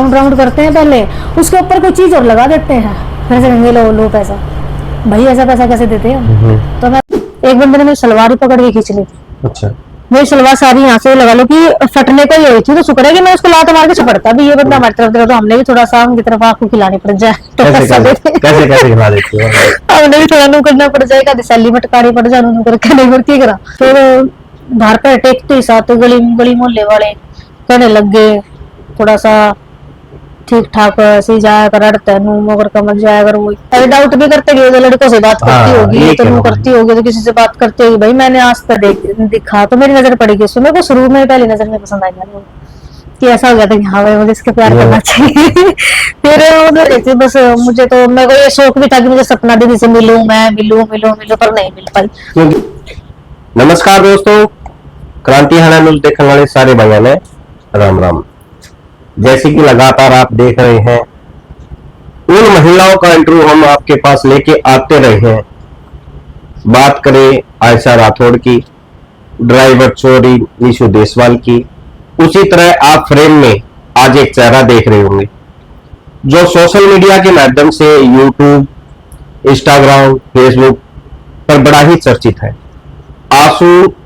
Compound करते हैं पहले, उसके ऊपर कोई चीज और लगा देते हैं, फिर से कहेंगे लो लो पैसा। भाई ऐसा पैसा कैसे देते हैं? तो मैं एक बंदे ने मेरी सलवार ही पकड़ के खींच ली थी। अच्छा। मेरी सलवार सारी यहाँ से लगा लो कि फटने को ही हुई थी, तो शुक्र है कि मैं उसको लात मार के छपड़ता भी, ये बंदा हमारी तरफ देखा तो हमने भी थोड़ा सा उनकी तरफ आपको खिलानी पड़ जाए तो कैसे खिला देती हो? हमने भी थोड़ा नु करना पड़ जाएगा, सैली मटकारी पड़ जाए नु करके नहीं करती करा। फिर बाहर पर टेकते साथ तो गली मोहल्ले वाले कहने लग गए थोड़ा सा ठीक ठाक ऐसे जाया कर अड़ता है नू मगर कमर जाया कर, वो डाउट भी करते कि तो लड़कों से बात करती होगी तो नू करती होगी तो किसी से बात करती होगी। भाई मैंने आज तक दिखा तो मेरी नजर पड़ी गई, मेरे को शुरू में पहली नजर में पसंद आई मेरे कि ऐसा हो गया था कि हाँ भाई मुझे इसके प्यार करना चाहिए। फिर बस मुझे तो मेरे को ये शौक भी था कि मुझे सपना दीदी से मिलूं, मैं मिलूं पर नहीं मिल पाई। नमस्कार दोस्तों, क्रांति हना न्यूज़ देखने वाले सारे भाइयों ने राम राम। जैसे कि लगातार आप देख रहे हैं उन महिलाओं का इंटरव्यू हम आपके पास लेके आते रहे हैं। बात करें आयशा राठौड़ की, ड्राइवर चोरी निशु देसवाल की, उसी तरह आप फ्रेम में आज एक चेहरा देख रहे होंगे जो सोशल मीडिया के माध्यम से यूट्यूब, इंस्टाग्राम, फेसबुक पर बड़ा ही चर्चित है।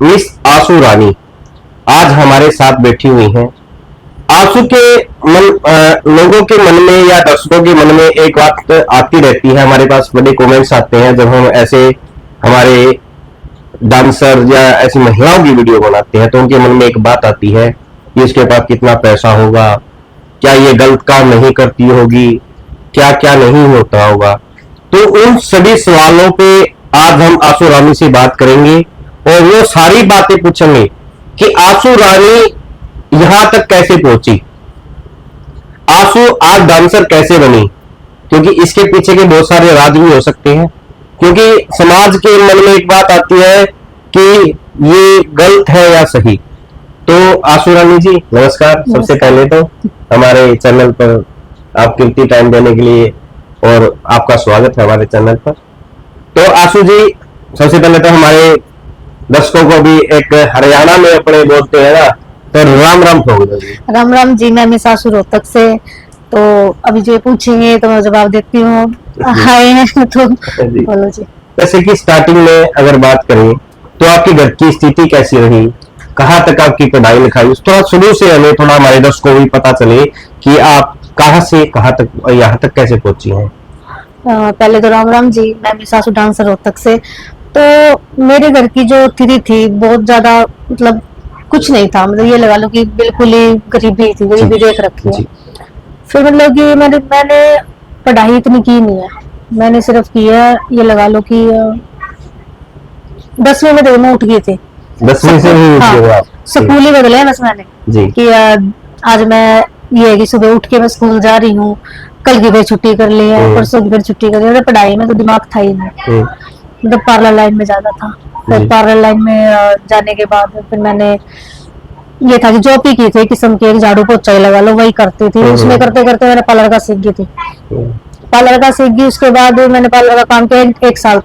मिस आशू रानी आज हमारे साथ बैठी हुई हैं। आशू के लोगों के मन में या दर्शकों के मन में एक बात आती रहती है, हमारे पास बड़े कमेंट्स आते हैं जब हम ऐसे हमारे डांसर या ऐसी महिलाओं की वीडियो बनाते हैं तो उनके मन में एक बात आती है कि इसके पास कितना पैसा होगा, क्या ये गलत काम नहीं करती होगी, क्या क्या नहीं होता होगा। तो उन सभी सवालों पे आज हम आशू रानी से बात करेंगे और वो सारी बातें पूछेंगे कि आशू रानी यहां तक कैसे पहुंची, आशू आज डांसर कैसे बनी, क्योंकि इसके पीछे के बहुत सारे राज भी हो सकते हैं। क्योंकि समाज के मन में एक बात आती है कि ये गलत है या सही। तो आशू रानी जी नमस्कार। सबसे पहले तो हमारे चैनल पर आप कीमती टाइम देने के लिए और आपका स्वागत है हमारे चैनल पर। तो आशू जी सबसे पहले तो हमारे दर्शकों को भी एक हरियाणा में अपने बोलते हैं ना, तो राम राम ठोक दो जी। राम राम जी, मैं मिस आशू रोहतक से। तो अभी जो पूछेंगे तो मैं जवाब देती हूँ। हाय तो बोलो जी। जैसे कि स्टार्टिंग में अगर बात करें तो आपकी घर की स्थिति कैसी रही, कहाँ तक आपकी पढ़ाई लिखाई, थोड़ा शुरू से हमें थोड़ा हमारे दर्शकों को भी पता चले कि आप कहाँ से कहाँ तक यहाँ तक कैसे पहुंची हैं। पहले तो राम राम जी, मैं मिस आशू डांसर रोहतक से। तो मेरे घर की जो स्थिति थी बहुत ज्यादा मतलब कुछ नहीं था, मतलब ये लगा लो कि बिल्कुल ही गरीबी थी, गरीबी देख रखी है। फिर मतलब कि मैंने पढ़ाई इतनी की नहीं है, मैंने सिर्फ किया ये लगा लो कि 10वीं में तो मैं उठ गई थी। 10वीं से ही उठ गए आप? स्कूल ही बदले हैं बस मैंने जी। कि आज मैं ये है कि सुबह उठ के मैं स्कूल जा रही हूँ, कल की फिर छुट्टी कर ली है, परसों की फिर छुट्टी कर ली है। पढ़ाई में तो दिमाग था ही नहीं, मतलब पार्लर लाइन में ज्यादा था। फिर पार्लर लाइन में जाने के बाद फिर मैंने ये था कि जॉब ही की थी किस्म की, एक झाड़ू पोछा ही लगा लो वही करती थी। उसमें करते करते मैंने पार्लर का सीख गई थी। पार्लर का सीख गई, उसके बाद मैंने पार्लर का काम किया 1 साल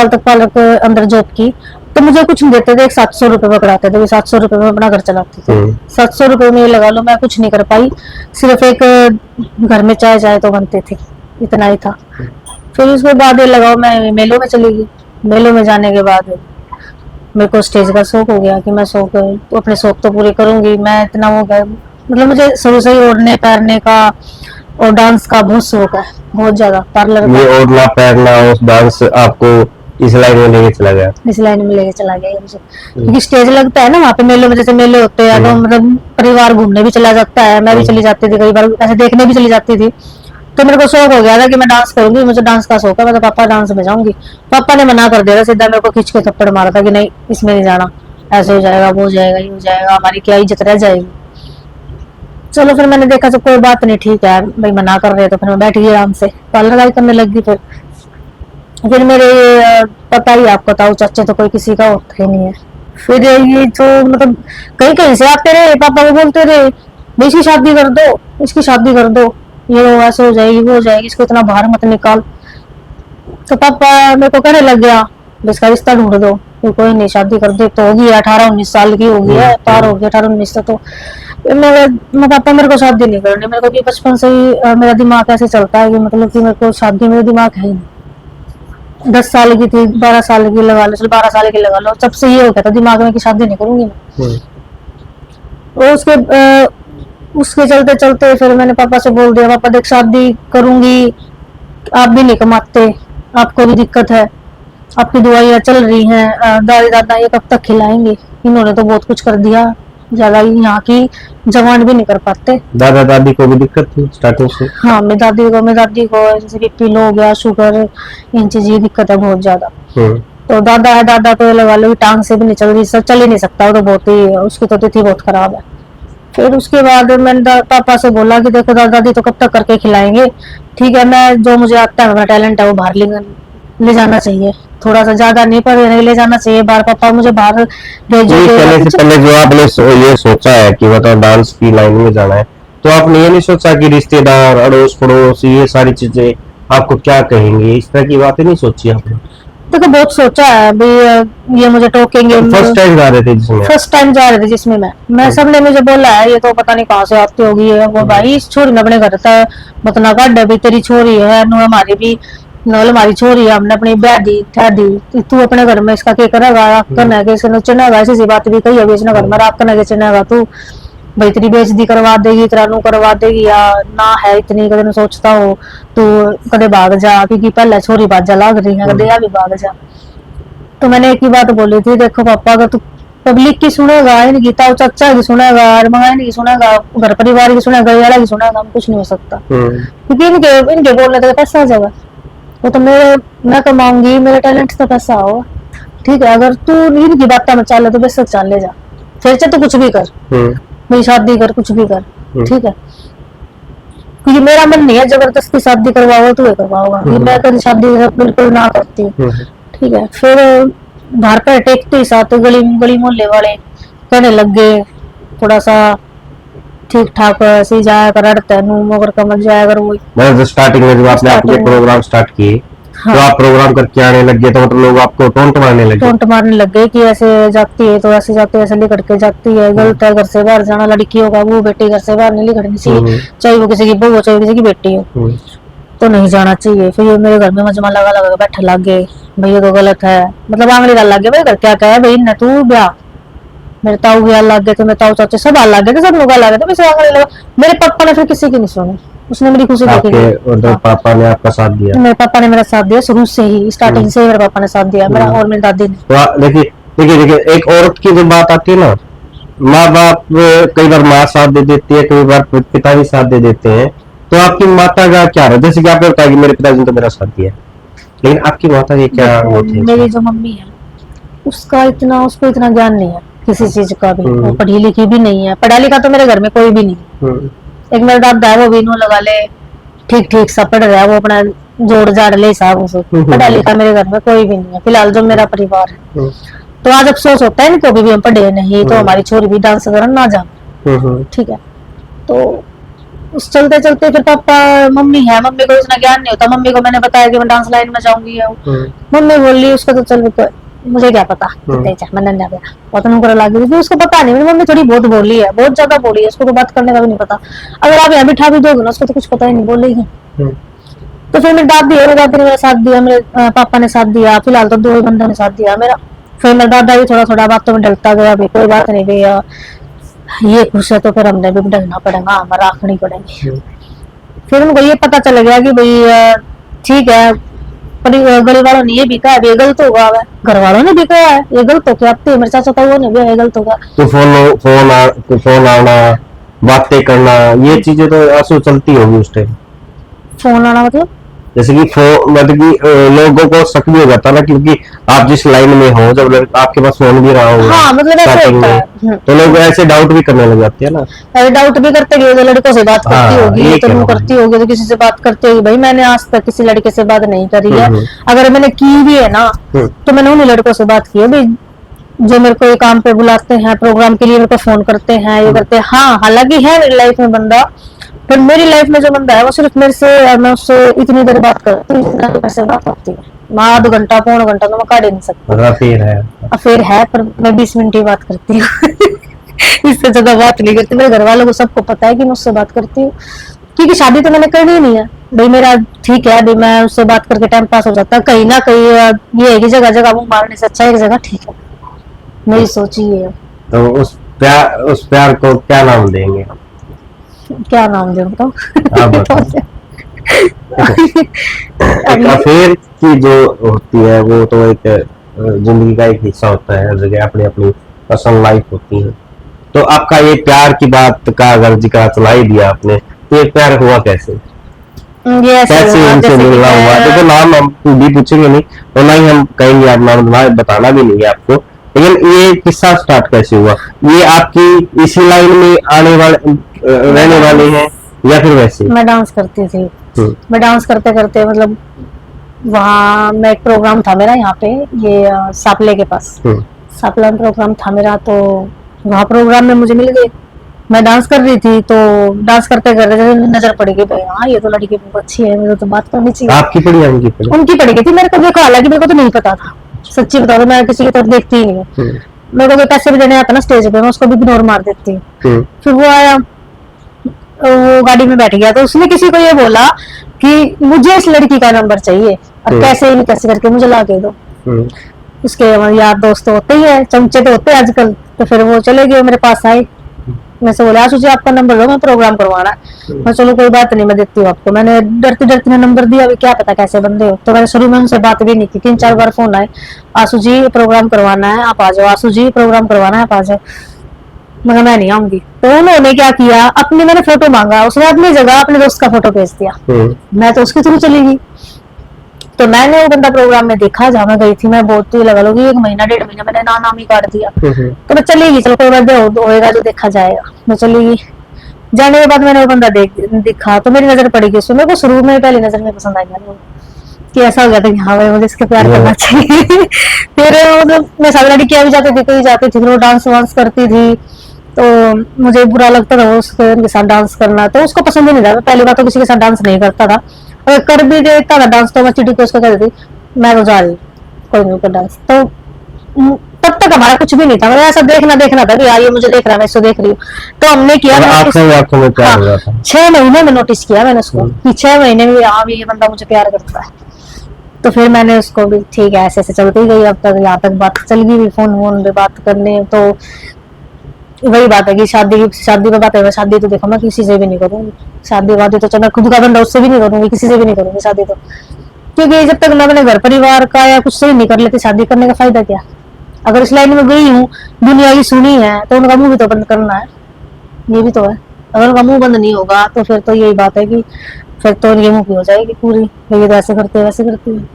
तक पार्लर के अंदर जॉब की। तो मुझे कुछ नहीं देते थे, 700 रुपए पकड़ाते थे, 700 रुपए में अपना घर चलाती थी। 700 रुपए में लगा लो मैं कुछ नहीं कर पाई, सिर्फ एक घर में चाय तो बनते थे, इतना ही था। फिर उसके बाद ये लगाओ मैं मेलों में चली गई। मेलों में जाने के बाद मेरे को स्टेज का शौक हो गया कि मैं अपने शौक तो पूरे करूंगी। मैं इतना हो गया, मतलब मुझे शुरू से ही ओढ़ने पैरने का और डांस का बहुत शौक है, बहुत ज्यादा। पार्लर में ओढ़ना पैरना और डांस आपको इस लाइन में लेके चला गया? इस लाइन में लेके चला गया मुझे, क्योंकि स्टेज लगता है ना वहाँ पे मेलों में, जैसे मेले होते हैं तो मतलब परिवार घूमने भी चला जाता है, मैं भी चली जाती थी, कई बार ऐसे देखने भी चली जाती थी। तो मेरे को शौक हो गया था कि मैं डांस करूंगी, मुझे डांस का शौक है, मैं तो पापा डांस में जाऊंगी। पापा ने मना कर दिया था सीधा, मेरे को खींच के थप्पड़ मारा था कि नहीं इसमें नहीं जाना, ऐसे हो जाएगा वो हो जाएगा ये हो जाएगा, हमारी क्या इज्जत रह जाएगी। चलो फिर मैंने देखा जब कोई बात नहीं, ठीक है भाई मना कर रहे, तो फिर मैं बैठ गई आराम से, पार्लर करने लग गई। फिर मेरे पता ही आपको था चाचे तो कोई किसी का होता ही नहीं है। फिर ये जो मतलब कहीं कहीं से आते रहे, पापा को बोलते रहे इसकी शादी कर दो, इसकी शादी कर दो, ये ऐसे हो जाएगी वो हो जाएगी, इसको इतना बाहर मत निकाल। तो पापा मेरे को कहने लग गया इसका रिश्ता ढूंढ दो, कोई नहीं शादी कर दे। तो होगी 18-19 साल की होगी है, पार हो गया 18-19 तो मेरे पापा मेरे को शादी नहीं करनी, मेरे को कि बचपन से ही मेरा दिमाग ऐसे चलता है कि मतलब कि मेरे को शादी, मेरा दिमाग है ही नहीं। 10 साल की थी, 12 साल की लगा लो, चलो 12 साल की लगा लो, तब से ये हो गया था दिमाग में कि शादी नहीं करूंगी मैं। और उसके चलते चलते फिर मैंने पापा से बोल दिया, पापा देख शादी करूंगी, आप भी नहीं कमाते, आपको भी दिक्कत है, आपकी दवाइयाँ चल रही हैं, दादी दादा ये कब तक खिलाएंगे, इन्होंने तो बहुत कुछ कर दिया, ज्यादा ही यहाँ की जवान भी नहीं कर पाते। दादा दादी को भी दिक्कत थी स्टार्टिंग से? हाँ, मेरी दादी को जैसे बीपी लो हो गया, शुगर, इन चीज ये दिक्कत है बहुत ज्यादा। तो दादा है, दादा तो लगा लो टांग से भी नहीं चल रही, सब चल ही नहीं सकता, वो तो बहुत ही, उसकी तो तिथि बहुत खराब है। फिर उसके बाद मैंने पापा से बोला कि देखो दादा दादी तो कब तक करके खिलाएंगे, ठीक है मैं जो मुझे आता है, मेरा टैलेंट है वो बाहर ले जाना चाहिए, थोड़ा सा ज्यादा नहीं पर नहीं ले जाना चाहिए बाहर, पापा मुझे बाहर भेजो। पहले जो आपने ये सोचा है कि मतलब डांस की लाइन में जाना है, तो आपने ये नहीं सोचा कि रिश्तेदार, अड़ोस पड़ोस, ये सारी चीजें आपको क्या कहेंगे, इस तरह की बातें नहीं सोची आपने? देखो बहुत सोचा है भाई, ये मुझे टोकेंगे। फर्स्ट टाइम जा रहे थे जिसमें? फर्स्ट टाइम जा रहे थे जिसमें मैं सबने मुझे बोला है ये तो पता नहीं कहाँ से आती होगी है वो, भाई इस छोरी ने अपने घर था बतना काट है, तेरी छोरी है नु, हमारी भी नौल हमारी छोरी है, हमने अपनी ब्याह दी ठह दी, तू अपने घर में इसका क्या करेगा, करना के इसने चुनेगा, ऐसी बात भी कही है बेचना घर में रात करना के चुनेगा तू, भाई तेरी बेइज्जती करवा देगी, तेरा नु करवा देगी, या ना है इतनी कदे सोचता हो तू, कदे भाग जा, क्योंकि पहले छोरी बाजा लाग रही है, कदे भी भाग जा। तो मैंने एक ही बात बोली थी, देखो पापा अगर तू पब्लिक की सुनेगा, इनकी ताऊ चाचा की सुनेगा, मंगाने की सुनेगा, घर परिवार की सुनेगा, वाला की सुनेगा, कुछ नहीं हो सकता, क्योंकि इनके बोलने तक पैसा आ जाएगा, वो तो मैं कमाऊंगी, मेरे टैलेंट से पैसा होगा, ठीक है, अगर तू इनकी बात में चाल ले तो बेशक चाल ले जा, फिर से तू कुछ भी कर, मेरी शादी कर, कुछ भी कर, ठीक है, क्योंकि मेरा मन नहीं है जबरदस्ती शादी करवाओ तो करवाओगा, मैं कभी शादी बिल्कुल ना करती हूँ, ठीक है। फिर बाहर पर टेकते ही साथ गली मोहल्ले वाले कहने लग गए थोड़ा सा ठीक ठाक ऐसे जाया कर, अड़ता है मगर कमर जाया कर वो। मतलब स्टार्टिंग में जब आपने अपने प्रोग्राम स्टार्ट किए, हाँ, तो आप प्रोग्राम करके आने लग गए, तो मतलब लोग आपको टोंट मारने लग गए कि ऐसे जाती है तो ऐसे जाती है, ऐसे लेकर के जाती है, गलत है, घर से बाहर जाना, लड़कियों का वो बेटी घर से बाहर नहीं निकलनी चाहिए, चाहे वो किसी की बहू हो चाहे किसी की बेटी हो, तो नहीं जाना चाहिए। फिर ये मेरे घर में मजमा लगा बैठे लग गए, भैया तो गलत है, मतलब आंगली डाल लग गए, भाई घर क्या कहे भाई न तू ब्याह, मेरे ताऊ भी लग गए थे, मेरे ताऊ चाचे सब लग गए थे, सब लोग लग गए थे, आंगली लगा। मेरे पापा ने फिर किसी की नहीं सुनी, उसने मेरी खुशी देखी। और पापा ने आपका साथ दिया? मेरे पापा ने मेरा साथ दिया शुरू से ही, स्टार्टिंग से ही मेरे पापा ने साथ दिया मेरा और मेरी दादी ने। देखिए एक औरत की जो बात आती है ना, माँ बाप कई बार माँ साथ दे देती है, कई बार पिता भी साथ दे देते हैं, तो आपकी माता का क्या रहा? जैसे कि आपने बताया कि मेरे पिताजी ने तो मेरा साथ दिया, लेकिन आपकी माता की क्या होती है? मेरी जो मम्मी है उसको इतना ज्ञान नहीं है किसी चीज का भी, वो पढ़ी लिखी भी नहीं है, पढ़ा लिखा तो मेरे घर में कोई भी नहीं। एक मेरा दादा है वो भी नो लगा ले ठीक सा पढ़ रहा है, वो अपना जोड़ जाड़ ले साहब उसे, पढ़ा लिखा मेरे घर में कोई भी नहीं है फिलहाल जो मेरा परिवार है। तो आज अफसोस होता है इनको भी हम पढ़े नहीं तो हमारी छोरी भी डांस करना ना जाने, ठीक है। तो उस चलते चलते फिर पापा मम्मी को इतना ज्ञान नहीं होता, मम्मी को मैंने बताया कि मैं डांस लाइन में जाऊंगी, मम्मी बोली उसका तो चल मुझे क्या पता, मैंने नहीं गया बहुत लग गई, उसको पता नहीं, मेरी मम्मी थोड़ी बहुत बोली है, बहुत ज्यादा बोली है, उसको तो बात करने का भी नहीं पता, अगर आप यहाँ बिठा भी दोगे ना उसको तो कुछ पता ही नहीं बोलेगी। तो फिर मेरी दादी ने मेरा साथ दिया, मेरे पापा ने साथ दिया, फिलहाल तो 2 बंदों ने साथ दिया मेरा। फिर मेरा दादा भी थोड़ा बातों में डलता गया, भाई कोई बात नहीं भैया ये खुश है तो फिर हमने भी डलना पड़ेगा, हमारा आखनी पड़ेंगे। फिर उनको ये पता चल गया कि भाई ठीक है, पर गली वालों ने ये भी कहा ये गलत होगा, घर वालों ने भी कहा है ये गलत हो क्या, मेरे चाचा ताऊ ने भी गलत होगा। तो फोन आना, बातें करना, ये चीजें तो आंसू चलती होगी उस टाइम। फोन आना मतलब जैसे कि मतलब कि लोगों को शक भी हो जाता ना, क्योंकि आप जिस लाइन में हो, जब आपके पास फोन भी रहा होगा, हाँ, मतलब ऐसे होता है, तो लोग ऐसे डाउट भी करने लग जाते हैं ना, अरे डाउट भी करते होंगे, लड़कों से बात करती होगी तो वो करती होगी, तो किसी से बात करती होगी, भाई मैंने आज तक किसी लड़के से बात नहीं करी है, अगर मैंने की भी है ना तो मैंने उन्हीं लड़कों से बात की है भाई जो मेरे को ये काम पे बुलाते हैं, प्रोग्राम के लिए मेरे को फोन करते हैं, ये करते हैं। हाँ, हालांकि है मेरी लाइफ में बंदा, पर मेरी लाइफ में जो बंदा है वो सिर्फ मेरे से, मैं उससे इतनी देर बात करती हूँ जितना मेरे से बात होती है, मैं आधा घंटा पौना घंटा तो मैं काट ही नहीं सकता। अफेयर है पर मैं 20 मिनट ही बात करती हूँ इससे ज्यादा बात नहीं करती। मेरे घर वालों को सबको पता है कि मैं उससे बात करती हूँ, क्योंकि शादी तो मैंने करनी ही नहीं है भाई। मेरा ठीक है अभी, मैं उससे बात करके टाइम पास हो जाता है। कहीं ना कहीं ये है कि जगह जगह मुंह मारने से अच्छा है एक जगह ठीक है, मेरी सोच ही है। तो उस प्यार को क्या नाम देंगे? क्या नाम दूं बताओ? आप बताओ। एक अफेयर की जो होती है वो तो एक जिंदगी का एक हिस्सा होता है, हर जगह अपनी अपनी पर्सनल लाइफ होती है। तो आपका ये प्यार की बात का अगर जिक्र चला ही दिया आपने, तो ये प्यार हुआ कैसे? ये कैसे उनसे मिलना हुआ? देखो नाम हम भी पूछेंगे नहीं और ना ही हम कहेंगे, आप नाम बताना भी नहीं है आपको, लेकिन ये किस्सा स्टार्ट कैसे हुआ? ये आपकी इसी लाइन में आने वाले रहने वाले हैं या फिर वैसे? मैं डांस करती थी। मैं डांस करते करते मतलब वहाँ मैं एक प्रोग्राम था मेरा यहाँ पे, ये सापले के पास सापला प्रोग्राम था मेरा, तो वहाँ प्रोग्राम में मुझे मिल गई। मैं डांस कर रही थी तो डांस करते करते नजर पड़ गई भाई, हाँ ये तो लड़की बहुत अच्छी है, मेरे तो बात करनी चाहिए। आपकी पड़ी उनकी पड़ी? उनकी पड़ी गई थी मेरे को। देखो हालांकि मेरे को तो नहीं पता था, सच्ची बता दो, मैं किसी की तरफ देखती ही नहीं हूँ। मेरे को कोई पैसे भी देने आता ना स्टेज पे, मैं उसको भी इग्नोर मार देती हूँ। फिर वो आया, वो गाड़ी में बैठ गया, तो उसने किसी को ये बोला कि मुझे इस लड़की का नंबर चाहिए और कैसे नहीं कैसे करके मुझे ला के दो। उसके यार दोस्त तो होते ही है, चमचे तो होते हैं आजकल। तो फिर वो चले गए, मेरे पास आए, मैं से बोला आशु जी आपका नंबर लो, मैं प्रोग्राम करवाना है। मैं चलो कोई बात नहीं, मैं देती हूँ आपको। मैंने डरती डरती ने नंबर दिया, अभी क्या पता कैसे बंदे हो। तो मैंने शुरू में उनसे बात भी नहीं की, 3-4 बार फोन आए, आशु जी प्रोग्राम करवाना है आप आ जाओ, आशु जी प्रोग्राम करवाना है आप आ जाओ। मगर मैं नहीं आऊंगी। तो उन्होंने क्या किया, अपनी मैंने फोटो मांगा, उसने अपनी जगह अपने दोस्त का फोटो भेज दिया। मैं तो उसके थ्रू चली गई। तो मैंने वो बंदा प्रोग्राम में देखा जहाँ मैं गई थी, मैं बहुत ही लगा लोगी 1 महीना 1.5 महीना मैंने नाम ही काट दिया। तो मैं चली गई, चलो कोई बात होएगा जो देखा जाएगा। मैं चली गई, जाने के बाद मैंने वो बंदा देखा तो मेरी नजर पड़ी गई उसमें। मेरे को शुरू में पहली नजर में पसंद आ गया कि ऐसा हो गया था कि हाँ भाई मुझे इसके प्यार करना चाहिए। फिर मैं सारी लड़कियां भी जाती थी, कहीं जाती थी, फिर वो डांस वांस करती थी तो मुझे बुरा लगता था उसके साथ डांस करना, तो उसको पसंद ही नहीं था। पहली बात तो किसी के साथ डांस नहीं करता था, अगर कर भी देता था डांस तो मैं चिड़ी को उसको कह देती मैं तो जा रही कोई नहीं कर डांस। तो तब तक हमारा कुछ भी नहीं था, मतलब ऐसा देखना था कि यार ये मुझे देख रहा है मैं इसको देख रही हूँ। तो हमने किया 6 महीने में नोटिस किया मैंने उसको कि 6 महीने में हाँ ये बंदा मुझे प्यार करता है। तो फिर मैंने उसको भी ठीक है ऐसे ऐसे चलती गई, अब तक यहाँ तक बात चल गई, फोन वोन पे बात करने। तो वही बात है कि शादी पे बात है, शादी तो देखो मैं किसी से भी नहीं करूंगी, शादी वादी तो चलो मैं खुद का बंदा उससे भी नहीं करूंगी, किसी से भी नहीं करूंगी शादी तो, क्योंकि जब तक मैं अपने घर परिवार का या कुछ से नहीं कर लेती शादी करने का फायदा क्या। अगर इस लाइन में गई हूँ, दुनिया की सुनी है, तो उनका मुंह भी तो बंद करना है, ये भी तो है। अगर उनका मुंह बंद नहीं होगा तो फिर तो यही बात है कि फिर तो ये मुंह की हो जाएगी पूरी, ये तो ऐसे करते वैसे करते हैं।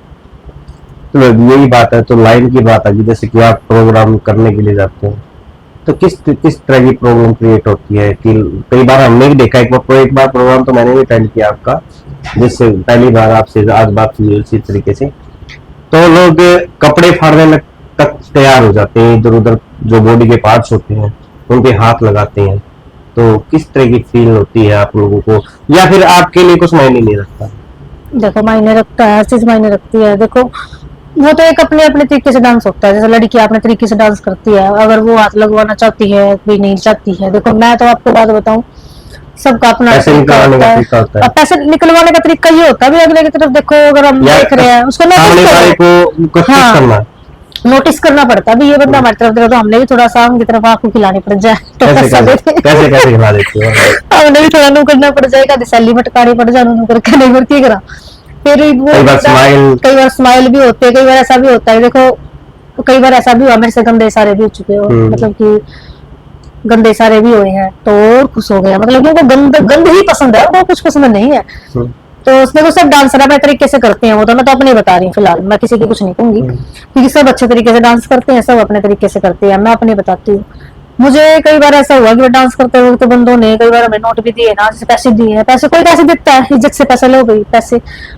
तो यही बात है, तो लाइन की बात है कि जैसे कि आप प्रोग्राम करने के लिए जाते हैं तो किस तरह की प्रॉब्लम क्रिएट होती है कि कई बार हमने भी देखा, एक बार प्रोग्राम तो मैंने भी अटेंड किया आपका, जिससे पहली बार आपसे आज बात हुई उसी तरीके से, तो लोग कपड़े फाड़ने तक तैयार हो जाते हैं, इधर उधर जो बॉडी के पार्ट्स होते हैं उन पे हाथ लगाते हैं। तो किस तरह की फील होती है आप लोगों को, या फिर आपके लिए कुछ मायने नहीं रखता? देखो मायने रखता है, हर चीज मायने रखती है। देखो वो तो एक अपने अपने तरीके से डांस होता है, जैसे लड़की अपने तरीके से डांस करती है, अगर वो हाथ लगवाना चाहती है कोई नहीं चाहती है। देखो मैं तो आपको बात बताऊं, सबका अपना पैसे निकलवाने का तरीका होता है। पैसे निकलवाने का तरीका ये होता है भी अगले की तरफ देखो, अगर हम देख रहे हैं उसको नोटिस करना पड़ता है भी ये बंदा हमारी तरफ देखो, तो हमने भी थोड़ा सा उनकी तरफ आंखों खिलानी पड़ जाए तो कैसे खिला देती हो? हमने भी थोड़ा नु करना पड़ जाएगा, सैली मटकानी पड़ जाए नु करके नहीं करती करा। फिर वो कई बार स्माइल भी होते हैं, कई बार ऐसा भी होता है। देखो कई बार ऐसा भी हुआ मेरे से गंदे सारे भी हो चुके हो, मतलब कि गंदे सारे भी हुए हैं तो और खुश हो गया, मतलब उनको गंद ही पसंद है, वो कुछ पसंद नहीं है। तो उसमें तो सब डांसर अपने तरीके से करते हैं, वो तो मैं तो अपने बता रही हूँ फिलहाल, मैं किसी की कुछ नहीं कहूंगी क्योंकि सब अच्छे तरीके से डांस करते हैं, सब अपने तरीके से करते हैं, मैं अपने बताती हूँ। मुझे कई बार ऐसा हुआ कि डांस करते हुए तो बंदों ने कई बार हमें नोट भी दिए ना, जैसे पैसे दिए हैं, पैसे कोई पैसे देता है इज्जत से पैसे लो गई पैसे,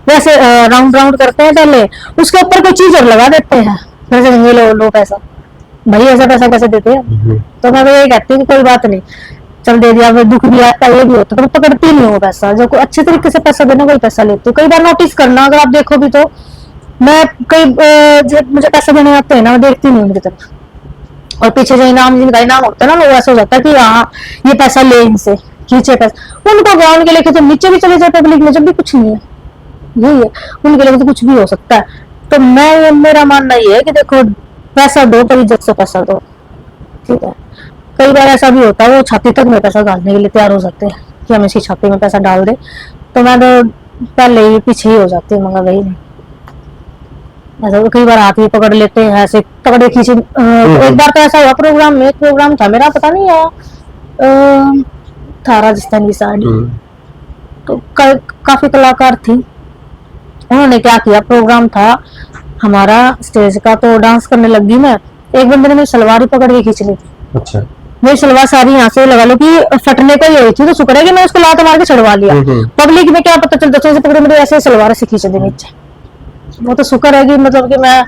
वैसे राउंड राउंड करते हैं पहले, उसके ऊपर कोई चीज और लगा देते हैं, जैसे लो पैसा, भाई ऐसा पैसा कैसे देते हैं। तो मैं यही कहती हूँ कि कोई बात नहीं, चल दे दिया, दुख भी आता है ये भी होता है, तो पकड़ती नहीं हो पैसा, जो कोई अच्छे तरीके से पैसा देना कोई पैसा लेती हूँ। कई बार नोटिस करना, अगर आप देखो भी तो मैं कई मुझे पैसा देने आते हैं ना, मैं देखती नहीं उनकी तरफ, और पीछे जो इनाम, जिनका इनाम होता है ना, वो ऐसा हो जाता है कि हाँ ये पैसा ले इनसे, खींचे पैसा। उनको ग्राउंड के लेके तो नीचे भी चले जाए पब्लिक में, जब भी कुछ नहीं है, यही है उनके लिए, तो कुछ भी हो सकता है। तो मेरा मानना ये है कि देखो, पैसा दो पर इज्जत से पैसा दो, ठीक है। कई बार ऐसा भी होता है वो छाती तक में पैसा डालने के लिए तैयार हो जाते हैं कि हम इसकी छाती में पैसा डाल दे, तो मैं तो पहले ही पीछे ही हो जाती हूँ, मगर वही नहीं। ऐसा कई बार हाथ भी पकड़ लेते हैं, ऐसे तगड़े खींचे। एक बार तो ऐसा हुआ प्रोग्राम में, एक प्रोग्राम था मेरा, पता नहीं है, था राजस्थान की साड़ी, तो काफी कलाकार थी। उन्होंने क्या किया, प्रोग्राम था हमारा स्टेज का, तो डांस करने लगी मैं, एक बंदे ने मेरी सलवार ही पकड़ के खींच ली थी। अच्छा। मेरी सलवार सारी यहाँ से लगा लो कि फटने को ही हुई थी, तो शुक्र है कि मैं उसको लात मार के छड़वा लिया। पब्लिक में क्या पता चलता, से पकड़े मेरे ऐसे सलवार से खींच दी नीचे। वो तो शुक्र है कि मतलब कि मैं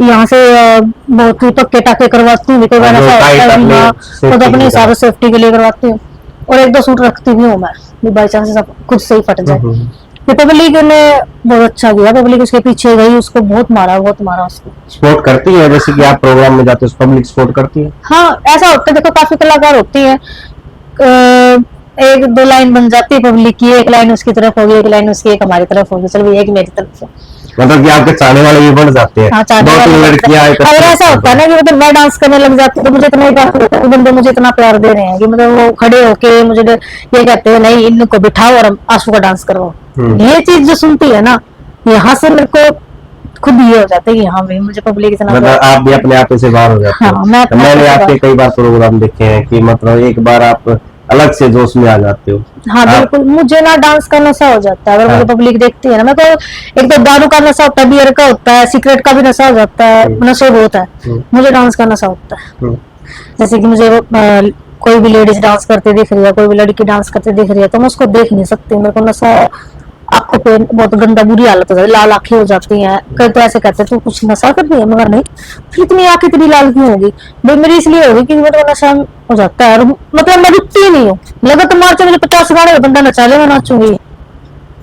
यहाँ से बहुत ही पक्के टाके करवाती हूँ, कई बार ऐसा होता है तो अपने हिसाब से सेफ्टी के लिए करवाती हूँ। और एक दो सूट रखती भी हूँ मैं, बाई चांस सब खुद से ही फट जाए। पब्लिक ने बहुत अच्छा किया, पब्लिक उसके पीछे गई, उसको बहुत मारा उसको। सपोर्ट करती है, जैसे कि आप प्रोग्राम में जाते हो पब्लिक सपोर्ट करती है? हाँ, ऐसा होता है, देखो काफी कलाकार होती है, एक दो लाइन बन जाती है पब्लिक की, एक लाइन उसकी तरफ होगी, एक लाइन उसकी, एक हमारी तरफ होगी, चलो एक मेरी तरफ से, मतलब कि आपके चाहने वाले भी बढ़ जाते हैं। हाँ, चाहने वाले लड़कियां। अगर ऐसा होता है ना कि मतलब मैं डांस करने लग जाती हूँ, तो मुझे इतना ही प्यार होता है कि बंदे मुझे इतना प्यार दे रहे हैं कि मतलब वो खड़े होके मुझे ये कहते हैं, नहीं इनको बिठाओ और आंसू का डांस करवाओ। ये चीज जो सुनती है ना, यहाँ से मेरे को खुद ये हो जाता है कि हाँ भाई, मुझे पब्लिक इतना, मतलब आप भी अपने आप से बाहर हो जाते हैं। हाँ, मैंने आपके कई बार प्रोग्राम देखे हैं कि मतलब एक बार आप अलग से जोश में आ जाते हो। हाँ बिल्कुल, मुझे ना डांस का नशा हो जाता है अगर मुझे पब्लिक देखती है ना। मैं तो एक तो दारू का नशा होता है, बियर का होता है, सिगरेट का भी नशा हो जाता है, नशे बहुत है। मुझे डांस का नशा होता है। जैसे कि मुझे कोई भी लेडीज डांस करते दिख रही है, कोई भी लड़की डांस करते दिख रही है, तो मैं उसको देख नहीं सकती, मेरे को नशा, आंखों पे बहुत गंदा बुरी हालत हो जाती है, लाल आंखें हो जाती हैं। कई तो ऐसे कहते हैं तू कुछ नशा कर रही है, मगर नहीं, फिर इतनी आंखें इतनी लाल क्यों होगी भाई? मेरी इसलिए होगी कि मेरे को नशा हो जाता है, मतलब मैं रुकती ही नहीं हूँ। लगा तो मार्च मुझे 50 गाने बंदा नचा ले, मैं नाचूंगी,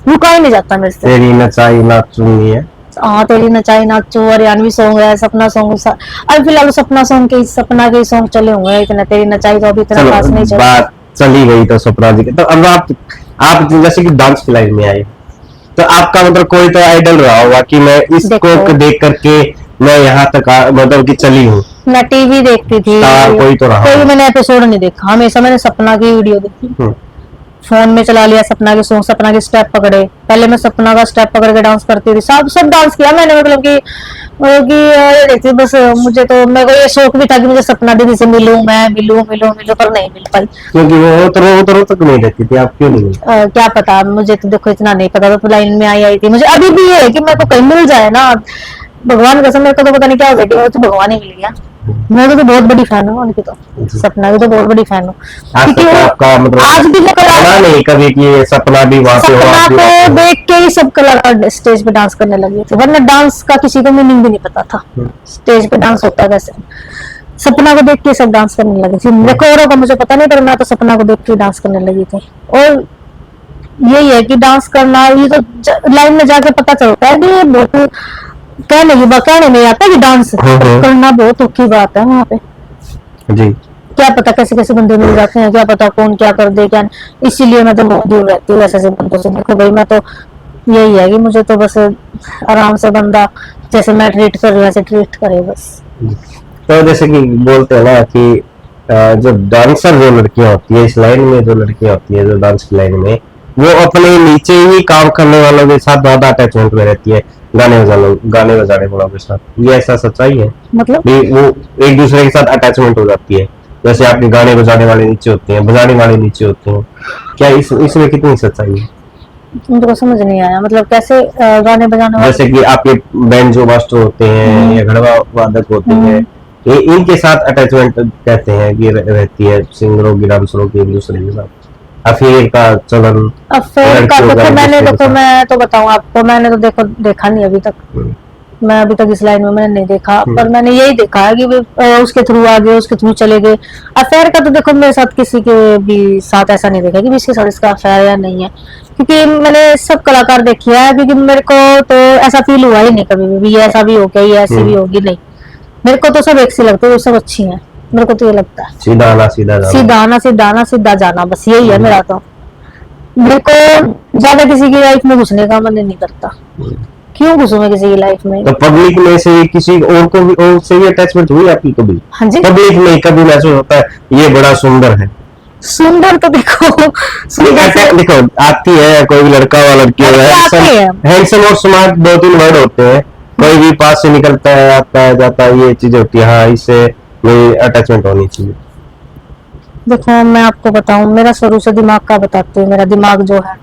रुका ही नहीं जाता मेरे से। तेरी नचाई नाचूंगी है, हाँ, तेरी नचाई नाचू, हरियाणवी सॉन्ग है, सपना सॉन्ग, अभी फिलहाल सपना के सॉन्ग चले हुए, इतना तेरी नचाई तो अभी इतना खास नहीं चला। बात चली गई तो सपना जी। तो अब आप जैसे कि डांस की लाइन में आए, तो आपका मतलब कोई तो आइडल रहा होगा कि मैं इसको देख करके मैं यहाँ तक मतलब कि चली हूँ। मैं टीवी देखती थी, कोई तो रहा, कोई मैंने एपिसोड नहीं देखा, हमेशा मैंने सपना की वीडियो देखी, फोन में चला लिया, सपना के सॉन्ग, सपना के स्टेप पकड़े। पहले मैं सपना का स्टेप पकड़ के डांस करती थी, सब डांस किया मैंने, मतलब कि ये देखती बस। मुझे तो, मेरे को ये शौक भी था कि मुझे सपना दीदी से मिलूं, मैं मिलूं, पर नहीं मिल पाई, क्योंकि वो तक नहीं रहती थी। आप क्यों नहीं मिली? क्या पता, मुझे तो देखो इतना नहीं पता था, तो लाइन में आई थी। मुझे अभी भी ये है कि मेरे को कहीं मिल जाए ना, भगवान कसम, मेरे को तो पता नहीं क्या हो जाएगी, वो तो भगवान ही मिल गया। मैं तो बहुत बड़ी फैन हूँ उनकी, तो सपना की तो बहुत बड़ी फैन हूँ, क्योंकि आपका मतलब आज भी नहीं कभी कि सपना भी वहाँ पे सपना को देख के ही सब कलाकार स्टेज पे डांस करने लगे थे, वरना डांस का किसी को मीनिंग भी नहीं पता था, स्टेज पे डांस होता कैसे। सपना को देख के सब डांस करने लगे थे, देखो औरों का मुझे पता नहीं, पर मैं तो सपना को देख के डांस करने लगी थी। और यही है कि डांस करना, ये तो लाइन में जाके पता चलता है कि ये बहुत कहने में आता है कि डांस करना बहुत औखी बात है वहाँ पे जी। क्या पता कैसे कैसे बंदे मिल जाते हैं, क्या पता कौन क्या कर दे क्या, इसीलिए मैं तो बहुत दूर रहती हूँ ऐसे बंदों से। देखो भाई, मैं तो यही है कि मुझे तो बस आराम से बंदा जैसे मैं ट्रीट कर रही हूँ वैसे ट्रीट करे बस। तो जैसे कि बोलते हैं ना कि जो डांसर जो लड़कियां होती है इस लाइन में, जो लड़कियां होती है जो डांस की लाइन में, वो अपने नीचे ही काम करने वालों के साथ ज्यादा अटैचमेंट में रहती है, गाने बजाने वालों के साथ। ये ऐसा सच्चाई है? मतलब वो एक दूसरे के साथ अटैचमेंट हो जाती है, जैसे आपके गाने बजाने वाले नीचे होते हैं, बजाने वाले नीचे होते हैं, क्या इसमें कितनी सच्चाई है? मुझको समझ नहीं आया, मतलब कैसे गाने बजाने वाले? जैसे कि आपके बैंजो मास्टर होते हैं या घड़वा वादक होते हैं, ये इनके साथ अटैचमेंट कहते हैं कि रहती है सिंगरों की, डांसरों की एक दूसरे के साथ। अफेयर का चलन, अफेयर का देखो मैं तो बताऊं आपको, मैंने तो देखा नहीं अभी तक, मैं अभी तक इस लाइन में मैंने नहीं देखा, पर मैंने यही देखा है कि उसके थ्रू आ गए, उसके थ्रू चले गए। अफेयर का तो देखो मेरे साथ किसी के भी साथ ऐसा नहीं देखा कि इसके साथ इसका अफेयर या नहीं है, क्योंकि मैंने सब कलाकार देखी है, क्योंकि मेरे को तो ऐसा फील हुआ ही नहीं कभी भी ये ऐसा भी हो गया, ये ऐसी भी होगी, नहीं। मेरे को तो सब एक सी लगते हैं, सब अच्छी हैं, मेरे को तो ये लगता है। सीधा आना सीधा जाना। सीधा आना सीधा आना सीधा जाना, बस यही है मेरा तो। मेरे को ज्यादा किसी की लाइफ में घुसने का मन नहीं करता। क्यों घुसूं मैं किसी की लाइफ में? तो पब्लिक में से किसी और को भी, और से भी अटैचमेंट हुई आपकी कभी? हाँ जी। पब्लिक में कभी महसूस होता है ये बड़ा सुंदर है? सुंदर तो देखो, सुंदर से देखो आती है, कोई भी लड़का हो लड़की हो, हैंडसम और स्मार्ट 2-3 वर्ड होते हैं। कोई भी पास से निकलता है, आता है जाता है, ये चीज होती है। हाँ, इससे मेरी अटैचमेंट होनी चाहिए। देखो मैं आपको बताऊं, मेरा शुरू से दिमाग का बताती हूँ। मेरा दिमाग जो है,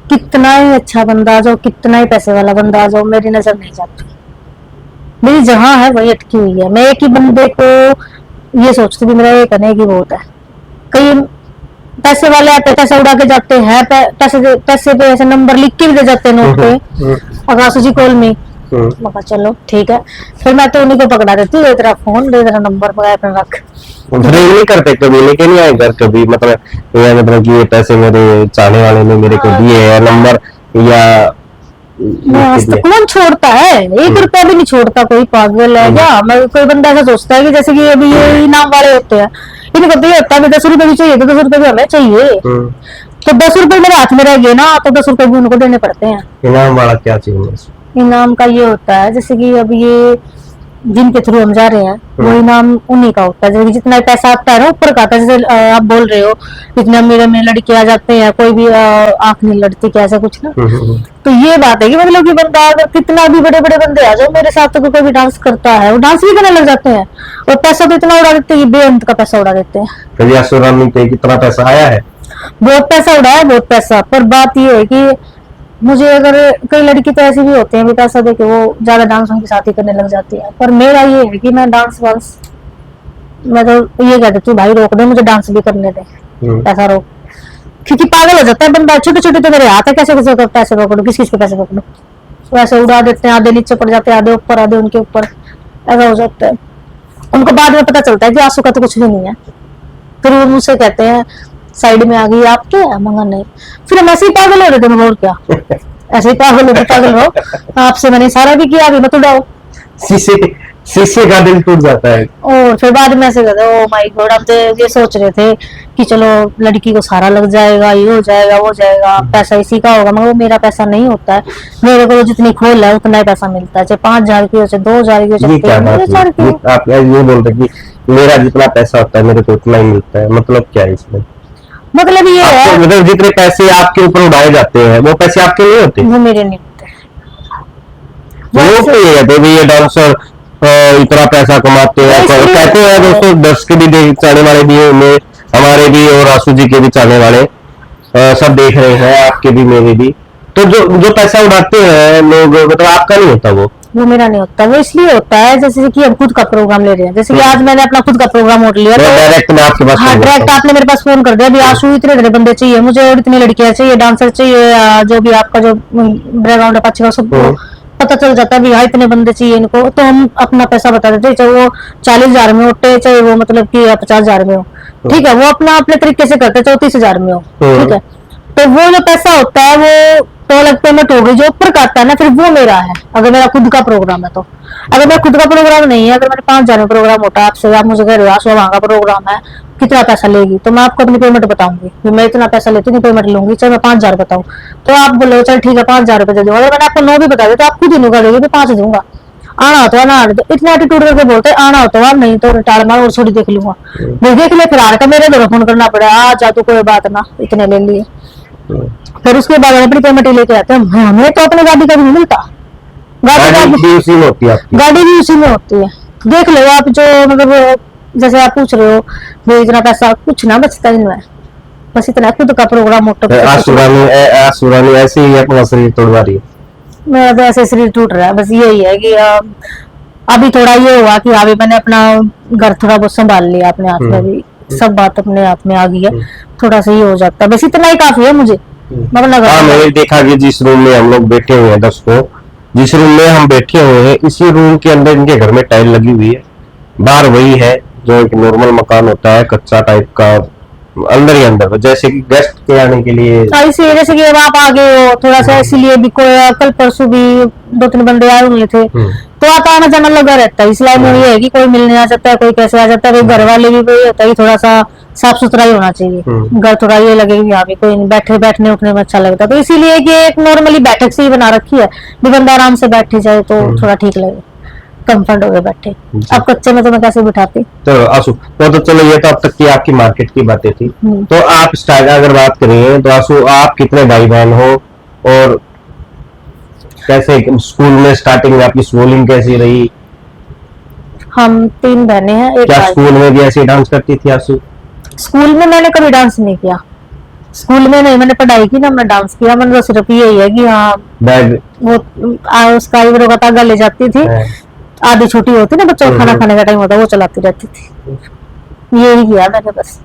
कितना ही अच्छा बंदा आ जाओ, कितना ही पैसे वाला बंदा आ जाओ, मेरी नजर नहीं जाती। मेरी जहां है वही अटकी हुई है। मैं एक ही बंदे को ये सोचती हूँ मेरा एक है, एक ही बहुत है। कई पैसे वाले आते, पैसे उड़ा के जाते हैं, पैसे पे ऐसे नंबर लिख के भी दे जाते हैं नोट पे, आकाशु जी कॉल में। मगर चलो ठीक है, फिर मैं तो उन्हीं को पकड़ा देती हूँ, तेरा फोन दे, तेरा नंबर अपना रख। नहीं करते कभी, लेके नहीं आए घर कभी? मतलब कि ये पैसे मेरे चाहने वाले ने मेरे को दिए है नंबर, या कौन छोड़ता है? 1 रुपया भी नहीं छोड़ता। कोई पागल है क्या? मैं कोई बंदा ऐसा सोचता है कि जैसे कि अभी ये इनाम वाले होते हैं, इनको तो ये होता है 10 रुपए भी चाहिए तो 10 रुपए भी हमें चाहिए। तो 10 रुपए मेरे हाथ में रह गए ना, तो 10 रुपए भी उनको देने पड़ते हैं। इनाम वाला क्या चाहिए? इनाम का ये होता है जैसे कि अब ये जिनके थ्रू हम जा रहे हैं, वो इनाम उन्हीं का होता है। जैसे जितना पैसा आता है ना ऊपर का आता है, जैसे आप बोल रहे हो इतने मेरे में लड़के आ जाते हैं, कोई भी आंख नहीं लड़ती क्या, ऐसा कुछ ना। तो ये बात है कि मतलब कि बंदा अगर कितना भी बड़े बड़े बंदे आ जाओ मेरे साथ, तो कोई भी डांस करता है, वो डांस भी करने लग जाते हैं, और पैसा तो इतना उड़ा देते हैं, बेअंत का पैसा उड़ा देते हैं। कभी आसुरानी पे कितना पैसा आया है? बहुत पैसा उड़ाया, बहुत पैसा। पर बात ये है कि मुझे, अगर कई लड़की तो ऐसी भी होती है पैसा देके वो ज्यादा डांस उनके साथ ही करने लग जाती है, पर मेरा ये है कि मैं डांस वांस, मैं तो ये कह देती हूँ भाई रोक दे, मुझे डांस भी करने दे, पैसा रोक। क्योंकि पागल हो जाता है बंदा। छोटे छोटे तो मेरे हाथ है, कैसे कैसे पैसे पकड़ो, किस किस के पैसे पकड़ो, वैसे उड़ा देते हैं। आधे नीचे पड़ जाते हैं, आधे ऊपर, आधे उनके ऊपर, ऐसा हो जाता है। उनको बाद में पता चलता है कि आंसू का तो कुछ भी नहीं है। फिर वो मुझसे कहते हैं साइड में आ गई आप क्या है, मंगा नहीं। फिर हम ऐसे ही पागल हो रहे थे, और क्या ऐसे ही पागल होते, पागल रहो। आपसे मैंने सारा भी किया, अभी मत उड़ाओ। शीशे का दिल टूट जाता है। और फिर बाद में ऐसे कहते ओ माय गॉड, हम तो ये सोच रहे थे कि चलो लड़की को सारा लग जाएगा, ये हो जाएगा, वो जाएगा, पैसा इसी का होगा। मगर वो मेरा पैसा नहीं होता है। मेरे को जितनी खोल है उतना ही पैसा मिलता है, चाहे 5,000 की हो, चाहे 2,000 की हो, चाहे 3,000 की। आप ये बोल रहे कि मेरा जितना पैसा होता है मेरे को उतना ही मिलता है, मतलब क्या है इसमें? मतलब ये है, मतलब जितने पैसे आपके ऊपर उड़ाए जाते हैं वो पैसे आपके नहीं होते, वो मेरे नहीं होते। वो तो ये कहते हैं ये डांसर इतना पैसा कमाते हैं, कहते हैं दोस्तों, दर्शक के भी चाहने वाले भी हैं, हमारे भी और आशु जी के भी चाहने वाले सब देख रहे हैं, आपके भी मेरे भी। तो जो पैसा उड़ाते हैं लोग, मतलब आपका नहीं होता वो मेरा नहीं होता। वो इसलिए होता है जैसे कि हम खुद का प्रोग्राम ले रहे हैं, जैसे कि आज मैंने अपना खुद का प्रोग्राम उठ लिया, तो डायरेक्ट मैं आपके पास, हाँ डायरेक्ट आपने मेरे पास फोन कर दिया, अभी आशु इतने इतने बंदे चाहिए मुझे, और इतनी लड़कियां चाहिए, डांसर चाहिए, जो भी आपका जो बैकग्राउंड है पीछे का सब पता चल जाता है भी हाँ इतने बंदे चाहिए इनको। तो हम अपना पैसा बता देते, चाहे वो 40,000 में उठे, चाहे वो मतलब कि 50,000 में हो, ठीक है। वो अपना अपने तरीके से करते, चाहे 30,000 में हो, ठीक है। तो वो जो पैसा होता है वो तो अलग पेमेंट हो गई, जो ऊपर का आता है ना फिर वो मेरा है, अगर मेरा खुद का प्रोग्राम है तो। अगर मेरा खुद का प्रोग्राम नहीं है, अगर मेरे 5,000 में प्रोग्राम होता है, आपसे आप मुझे कह रहे हो वहां का प्रोग्राम है कितना पैसा लेगी, तो मैं आपको अपनी पेमेंट बताऊंगी, मैं इतना पैसा लेती हूँ, पेमेंट लूंगी, चाहे मैं 5,000 बताऊँ। तो आप बोलो चल ठीक है 5,000 रुपए दे दूंगा। अगर मैंने आपको 9 भी बता दिया तो आप खुद ही नुका देगी कि 5 दूंगा। आना होता है ना, इतना एटीट्यूड करके बोलते हैं आना होता है, नहीं तो टाल मार और छोड़ी देख लूंगा। वो देख ले फिर आर का मेरे दोनों फोन करना पड़ा, आ जा तो कोई बात ना, इतने ले लिए। फिर उसके बाद अपनी पेमेंट लेके आते हैं। हमें तो अपनी गाड़ी का भी नहीं मिलता, गाड़ी भी उसी में होती है, गाड़ी भी उसी में होती है। देख लो आप, जो मतलब जैसे आप पूछ रहे हो भाई इतना पैसा कुछ ना बचता इनमें, बस इतना खुद का प्रोग्राम मोटा। आसुरानी ऐसे ही अपना शरीर तोड़वा रही है। मेरा तो ऐसे शरीर टूट रहा है, बस यही है कि अभी थोड़ा ये हुआ कि अभी मैंने अपना घर थोड़ा बहुत संभाल लिया अपने हाथ में, भी सब बात अपने हाथ में आ गई है, थोड़ा सा ये हो जाता है, बस इतना ही काफी है मुझे। मैंने देखा कि जिस रूम में हम लोग बैठे हुए हैं दोस्तों, जिस रूम में हम बैठे हुए हैं इसी रूम के अंदर इनके घर में टाइल लगी हुई है, बाहर वही है जो एक नॉर्मल मकान होता है कच्चा टाइप का, अंदर ही अंदर, जैसे कि गेस्ट के आने के लिए। इसीलिए जैसे कि अब आप आ गए हो थोड़ा सा, इसीलिए भी कोई कल परसों भी 2-3 बंदे आए हुए थे, तो आता आना जाना लगा रहता है। इस लाइन में ये है कि कोई मिलने आ जाता है, कोई कैसे आ जाता है, कोई घर वाले भी वही होता है कि थोड़ा सा साफ सुथरा ही होना चाहिए घर, थोड़ा ये लगे कि यहाँ पे कोई बैठने उठने में अच्छा लगता है। तो इसीलिए कि एक नॉर्मली बैठक से ही बना रखी है, भी बंदा आराम से बैठे जाए तो थोड़ा ठीक लगे, कंफर्ट हो गए बैठे। अब कच्चे में तो मैं कैसे बिठाती। तो आंसू तो चलो, ये तो अब तक की आपकी मार्केट की बातें थी। तो आप स्टार्ट अगर बात करें तो आंसू, आप कितने भाई बहन हो, और कैसे स्कूल में स्टार्टिंग में आपकी स्कूलिंग कैसी रही? हम 3 बहनें हैं, एक क्या भाई। स्कूल में भी ऐसे डांस करती थी आंसू? स्कूल में मैंने कभी डांस नहीं किया, स्कूल में नहीं, मैंने पढ़ाई की ना, मैंने डांस किया। मैंने तो सिर्फ यही है कि हाँ बैग वो उसका आईब्रो का तागा ले जाती थी, आधी छोटी होती ना बच्चों को खाना खाने का टाइम होता, वो चलाती रहती थी। यही किया मैंने बस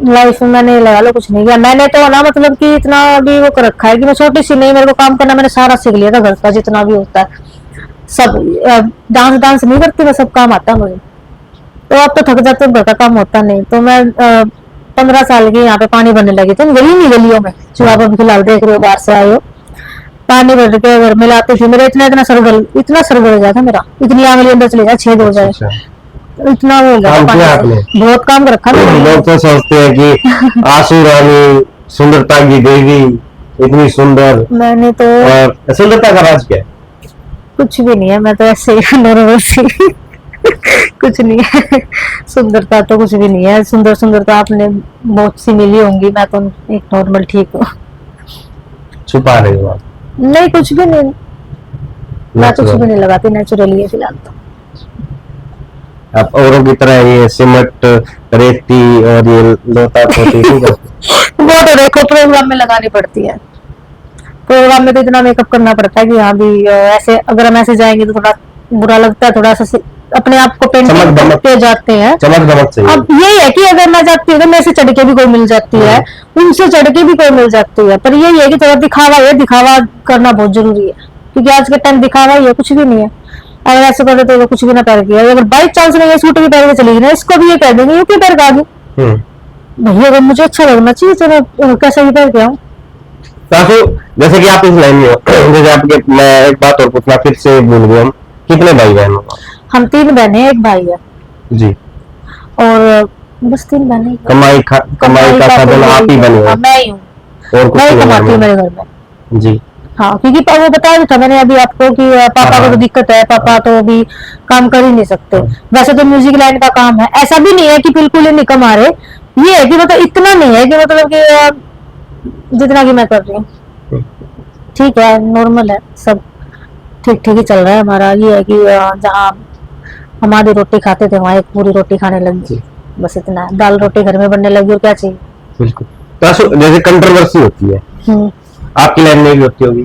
लाइफ में, मैंने लगा लो कुछ नहीं किया। मैंने तो ना मतलब कि इतना भी वो कर रखा है कि मैं छोटी सी नहीं, मेरे को काम करना मैंने सारा सीख लिया था घर का, जितना भी होता है सब। डांस नहीं करती मैं, सब काम आता है मुझे। तो अब तो थक जाते हो, घर का काम होता नहीं। तो मैं 15 साल की यहाँ पे पानी भरने लगी थी, गली नहीं गलियों में, जो आप अभी फिलहाल देख रहे हो, बाहर से आए हो। पानी भर के घर में लाते थे, मेरा इतना सर गल गया था मेरा, इतनी आंगली अंदर चले जाए, छेद हो जाए, इतना वो हो गया। बहुत काम कर रखा। लोग तो सोचते हैं कि आंसू रानी सुंदरता की देवी, इतनी सुंदर। मैंने तो, और सुंदरता का राज क्या है? कुछ भी नहीं है, मैं तो ऐसे ही नॉर्मल सी कुछ नहीं है, सुंदरता तो कुछ भी नहीं है। सुंदरता आपने बहुत सी मिली होंगी, मैं तो एक नॉर्मल ठीक हूँ। छुपा रही हो आप? नहीं, कुछ भी नहीं, मैं कुछ भी नहीं लगाती, नेचुरली है फिलहाल तो। आप औरों की तरह ये सिमट, रेती और ये लोटा पोती नहीं करते? वो तो देखो प्रोग्राम में लगानी पड़ती है, प्रोग्राम में तो इतना मेकअप करना पड़ता है कि यहाँ भी ऐसे अगर हम ऐसे जाएंगे तो थोड़ा बुरा लगता है, थोड़ा सा अपने आप को पेंटिंग करते जाते हैं, चमक दमक चाहिए। अब यही है कि अगर मैं जाती हूँ तो मेरे से चढ़ के भी कोई मिल जाती है, उनसे चढ़ के भी कोई मिल जाती है, पर यही है कि थोड़ा दिखावा है, दिखावा करना बहुत जरूरी है, क्योंकि आज के टाइम दिखावा ही है, कुछ भी नहीं है। अगर ऐसे कर देते तो कुछ भी ना पहन के, अगर बाई चांस में ये सूट भी पहन के चली गई ना, इसको भी ये कह देंगे ये क्यों पहन के आ गई भैया, अगर मुझे अच्छा लगना चाहिए तो मैं कैसे भी पहन के आऊँ। जैसे कि आप इस लाइन में हो, जैसे आपके, मैं एक बात और पूछना फिर से भूल गया, हम कितने भाई बहन हो? हम 3 बहनें हैं, एक भाई है जी, और बस 3 बहनें। कमाई का साधन आप ही बने हो? मैं ही हूँ, और कुछ मैं ही कमाती हूँ मेरे घर में। जी हाँ, क्योंकि वो बताया भी था मैंने अभी आपको कि पापा को तो दिक्कत है, पापा तो अभी काम कर ही नहीं सकते। वैसे तो म्यूजिक लाइन का काम है, ऐसा भी नहीं है कि बिल्कुल ही नहीं कमा रहे, ये है कि मतलब इतना नहीं है कि मतलब कि जितना कि मैं कर रही हूँ ठीक है, नॉर्मल है, सब ठीक ठीक ही चल रहा है हमारा। ये है कि जहाँ हम आधी रोटी खाते थे वहाँ एक पूरी रोटी खाने लगी, बस इतना है। दाल रोटी घर में बनने लगी, और क्या चाहिए। बिल्कुल। तो जैसे कंट्रोवर्सी होती है आपकी लाइन में भी होती होगी,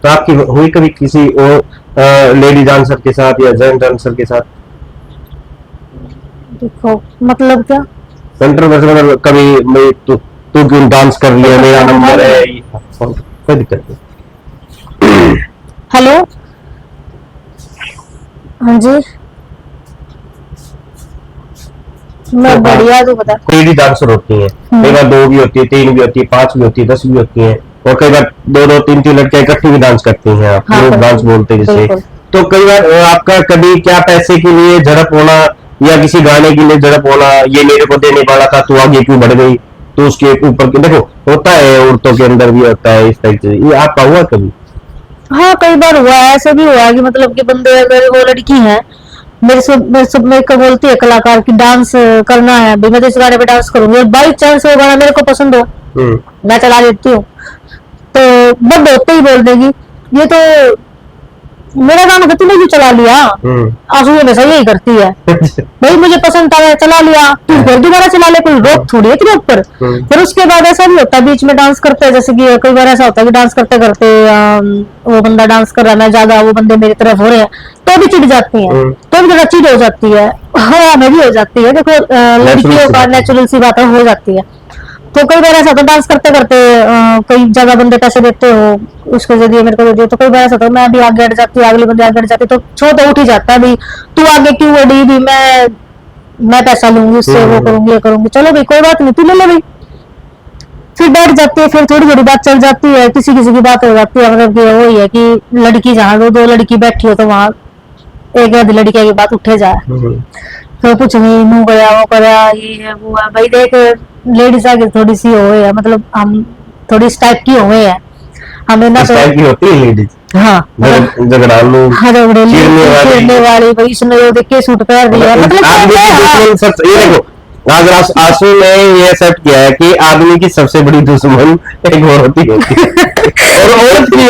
तो आपकी हुई कभी किसी और लेडी डांसर के साथ या जेंट डांसर के साथ? देखो मतलब क्या कंट्रोवर्सी, मतलब कभी तू क्यों डांस कर लिया, मेरा नंबर है, कोई दिक्कत नहीं। हेलो, हाँ जी, मैं बढ़िया, तू बता। लेडी डांसर होती है, कई बार 2 भी होती है, 3 भी होती है, 5 भी होती है, 10 भी होती है, और कई बार 2-2, 3-3 लड़कियां इकट्ठी भी डांस करती हैं, आप लोग डांस बोलते हैं जिसे। तो कई बार आपका कभी क्या पैसे के लिए झड़प होना या किसी गाने के लिए झड़प होना, ये मेरे को देने वाला था तू आगे क्यों बढ़ गई, तो उसके ऊपर देखो होता है, औरतों के अंदर भी होता है इस टाइप से, ये आपका हुआ कभी? हाँ, कई बार हुआ है, ऐसा भी हुआ है कि मतलब कि बंदे अगर वो लड़की है मेरे को बोलती है कलाकार की डांस करना है, भाई मैं तो इस गाने पे डांस करूंगी, और बाई चांस वो गाना मेरे को पसंद हो मैं चला देती हूँ, तो बंद होते ही बोल देगी ये तो मेरा गाना था, तूने क्यों चला लिया। आंसू हमेशा यही करती है भाई मुझे पसंद था, मैं चला लिया, तू फिर दोबारा चला ले, कोई रोक थोड़ी है तेरे ऊपर। फिर उसके बाद ऐसा भी होता है बीच में डांस करते हैं, जैसे कि कई बार ऐसा होता है कि डांस करते करते वो बंदा डांस कर रहा है, मैं ज्यादा, वो बंदे मेरी तरफ हो रहे हैं, तो भी चिढ़ जाती है, तो भी थोड़ा चिढ़ हो जाती है, हाँ हमें भी हो जाती है, देखो लड़कियों का नेचुरल सी बात हो जाती है। तो कई बार ऐसा होता है डांस करते करते कई ज्यादा बंदे पैसे देते हो उसके जरिए मेरे को दे दिए, तो कई बार ऐसा होता है मैं भी आगे हट जाती हूँ, अगले बंदे आगे हट जाते, तो छो तो उठ ही जाता है भाई तू आगे क्यों बढ़ी, भी मैं मैं पैसा लूंगी उससे, वो करूंगी, ये करूंगी, चलो भाई कोई बात नहीं, तू ले ले भाई। फिर बैठ जाती है, फिर थोड़ी थोड़ी बात चल जाती है, किसी किसी की बात हो जाती है, मतलब कि वही है कि लड़की जहाँ दो लड़की बैठी हो तो वहां एक आधी लड़की की बात उठे जाए, तो कुछ नहीं, मुंह गया वो गया, ये है वो है, भाई देख लेडीज आगे थोड़ी सी हो है, मतलब हम थोड़ी इस टाइप की हो है, हमें ना तो की होती है लेडीज, हाँ झगड़ालू, चिढ़ने वाली, भाई इसने वो देख के सूट पहन रही है, मतलब दुश्मन सच, ये देखो आज आंसू ने ये एक्सेप्ट किया है कि आदमी की सबसे बड़ी दुश्मन एक औरत ही होती है और औरत की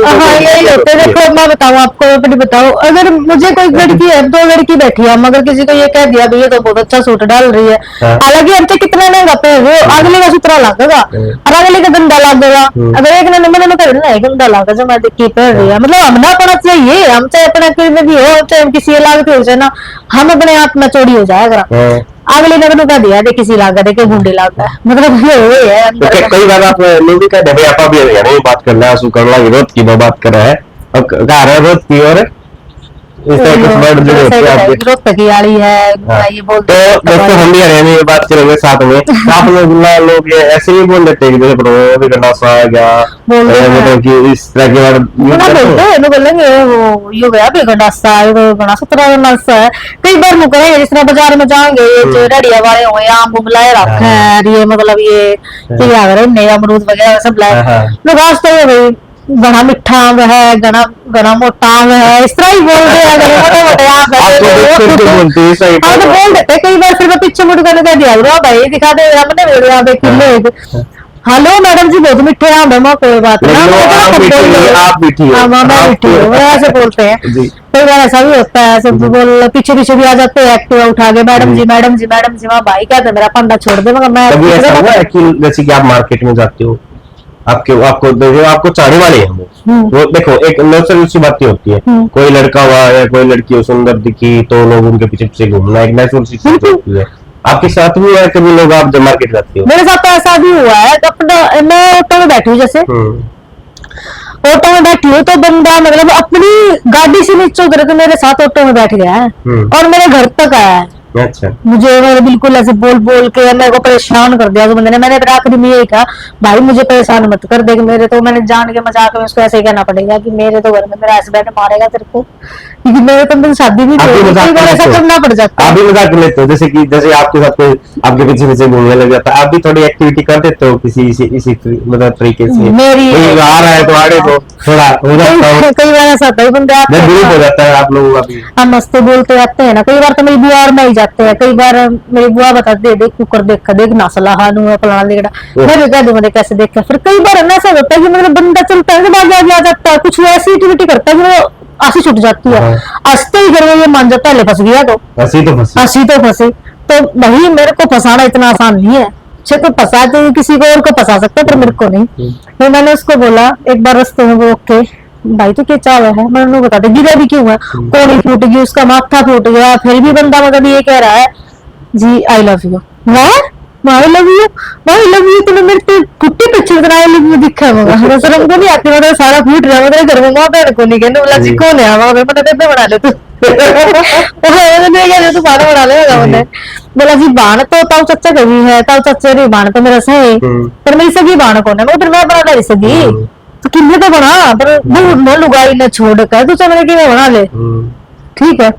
हाँ यही होते हैं। देखो मैं बताऊँ आपको, अपनी बताऊँ, अगर मुझे कोई लड़की है, दो लड़की बैठी है, मगर किसी को ये कह दिया भाई ये तो बहुत अच्छा सूट डाल रही है, हालांकि हमसे कितना महंगा पहन रहे हो, अगले का सुतरा लगेगा और अगले का गंदा लगेगा, अगर एक ने मैंने कर ना गंदा लगा जो मैं देखी पहन रही है, मतलब हम ना अपना चाहिए, हम चाहे अपना में भी हो, चाहे किसी लाग हो जाए ना, हम अपने आप में चोरी हो जाएगा, अगले ने कह दिया दे किसी लागा दे के गुंडे लागा, मतलब ये है। कई बार आप लोग भी कहते हैं आप भी नहीं बात कर रहे हैं, आंसू कर रहा है, रोज की बात कर रहा है, अब कह रहा है रोज की, और इससे कुछ वर्ड जुड़े होते हैं आपके, रोज तक यारी है, ये बोलते तो दोस्तों हम भी हरियाणा में बात करेंगे साथ में, आप लोग ये ऐसे ही बोल देते हैं कि जैसे भी करना सा है क्या, मतलब कि इस तरह के वर्ड बोलते हैं, बोलेंगे वो यो गया भी गंडासा है, वो गंडासा तरह गंडासा है, कई बार मुँह करेंगे, जिस तरह बाजार में जाएंगे जो रेडिया वाले होंगे आम बुम लाए रखे हैं, ये मतलब ये क्या कर रहे हैं, अमरूद वगैरह सब लाए लोग, आज तो भाई घना मिठा आम है, घना घना मोटा आम है, इस तरह ही बोल रहे हैं, मोटे मोटे आम है तो बोल देते कई बार, फिर मैं पीछे मुड़ कर कह दिया भाई दिखा दे हमने मेरे यहाँ पे किलो, हेलो मैडम जी बहुत मीठे आम है, मैं कोई बात नहीं, मैं मीठी हूँ, ऐसे बोलते हैं, कई बार ऐसा भी होता है, सब बोल पीछे पीछे भी आ जाते हैं एक्टिवा उठा के, मैडम जी मैडम जी मैडम जी, वहाँ भाई कहते मेरा पंडा छोड़ दे, मगर मैं जैसे कि आप मार्केट में जाते हो, आपको चाहने वाले हैं वो देखो एक नेचुरल सी बातें होती है, कोई लड़का हुआ या कोई लड़की हो सुंदर दिखी तो लोग उनके पीछे पीछे घूमना एक नेचुरल सी चीज होती है, आपके साथ भी है कभी लोग आप जब मार्केट जाते हो? मेरे साथ तो ऐसा भी हुआ है, अपना मैं ऑटो में बैठी हूँ, जैसे ऑटो में बैठी हूँ तो बंदा मतलब अपनी गाड़ी से नीचे उतर के मेरे साथ ऑटो में बैठ गया है और मेरे घर तक आया है, अच्छा मुझे मेरे बिल्कुल ऐसे बोल बोल के मेरे को परेशान कर दिया, तो बंदे ने, मैंने आखिरी में यही कहा भाई मुझे परेशान मत कर दे, मेरे तो मैंने जान के मजाक में उसको ऐसे ही कहना पड़ेगा कि मेरे तो घर में मेरा हस्बैंड मारेगा तेरे को, क्योंकि मेरे तो दिन शादी भी कई बार ऐसा करना पड़ जाता है। आप भी मजाक लेते हो, जैसे आपके साथ कोई आपके पीछे पीछे घूमने लग जाता है, आप भी थोड़ी एक्टिविटी कर देते हो किसी इसी मतलब तरीके से, मेरी आ रहा है तो आगे तो थोड़ा हो जाता है, कई बार ऐसा होता है बंदे हो जाता है आप लोगों का भी, हम मस्ते बोलते रहते हैं ना, कई बार तो मेरी बुआ और मैं ही जाते हैं, कई बार मेरी बुआ बताती है देख कुकर देखा देख नासला हानू है फलाना देखा, मैं भी कह दूं मैंने कैसे देखा, फिर कई बार ऐसा होता है कि मतलब बंदा चलता है आगे आगे आ जाता है, कुछ ऐसी एक्टिविटी करता है कि वो आंसी छूट जाती है, हंसते ही घर में ये मान जाता है फंस गया, तो हंसी तो फंसी, तो वही मेरे को फंसाना इतना आसान नहीं है, तो फंसा तो किसी को और को फंसा सकता है पर मेरे को नहीं। फिर मैंने उसको बोला एक बार रास्ते में, वो ओके भाई तो क्या चाव है, मैंने उन्हें बता दिया गिरा भी क्यों है, कोड़ी फूट गई, उसका माथा फूट गया, फिर भी बंदा मतलब ये कह रहा है जी I love you, I love you, तूने मेरे पे कुत्ते पीछे आई लव यू दिखा है, मगर शर्म को नहीं आती, मतलब सारा फूट रहा है, घर में माँ बहन को नहीं कहने, बोला जी कौन है मैंने बेबे बना ले तू तू बाण बना लेगा, मैंने बोला जी बाण तो ताऊ चाचा का भी है, ताऊ चाचा री बाण तो मेरा सही, पर मेरी सगी बाण कौन है, फिर मैं बना ले सगी तो किन्ने तो बना, पर लुगाई ने छोड़ कर तू चल कि बना ले, ठीक है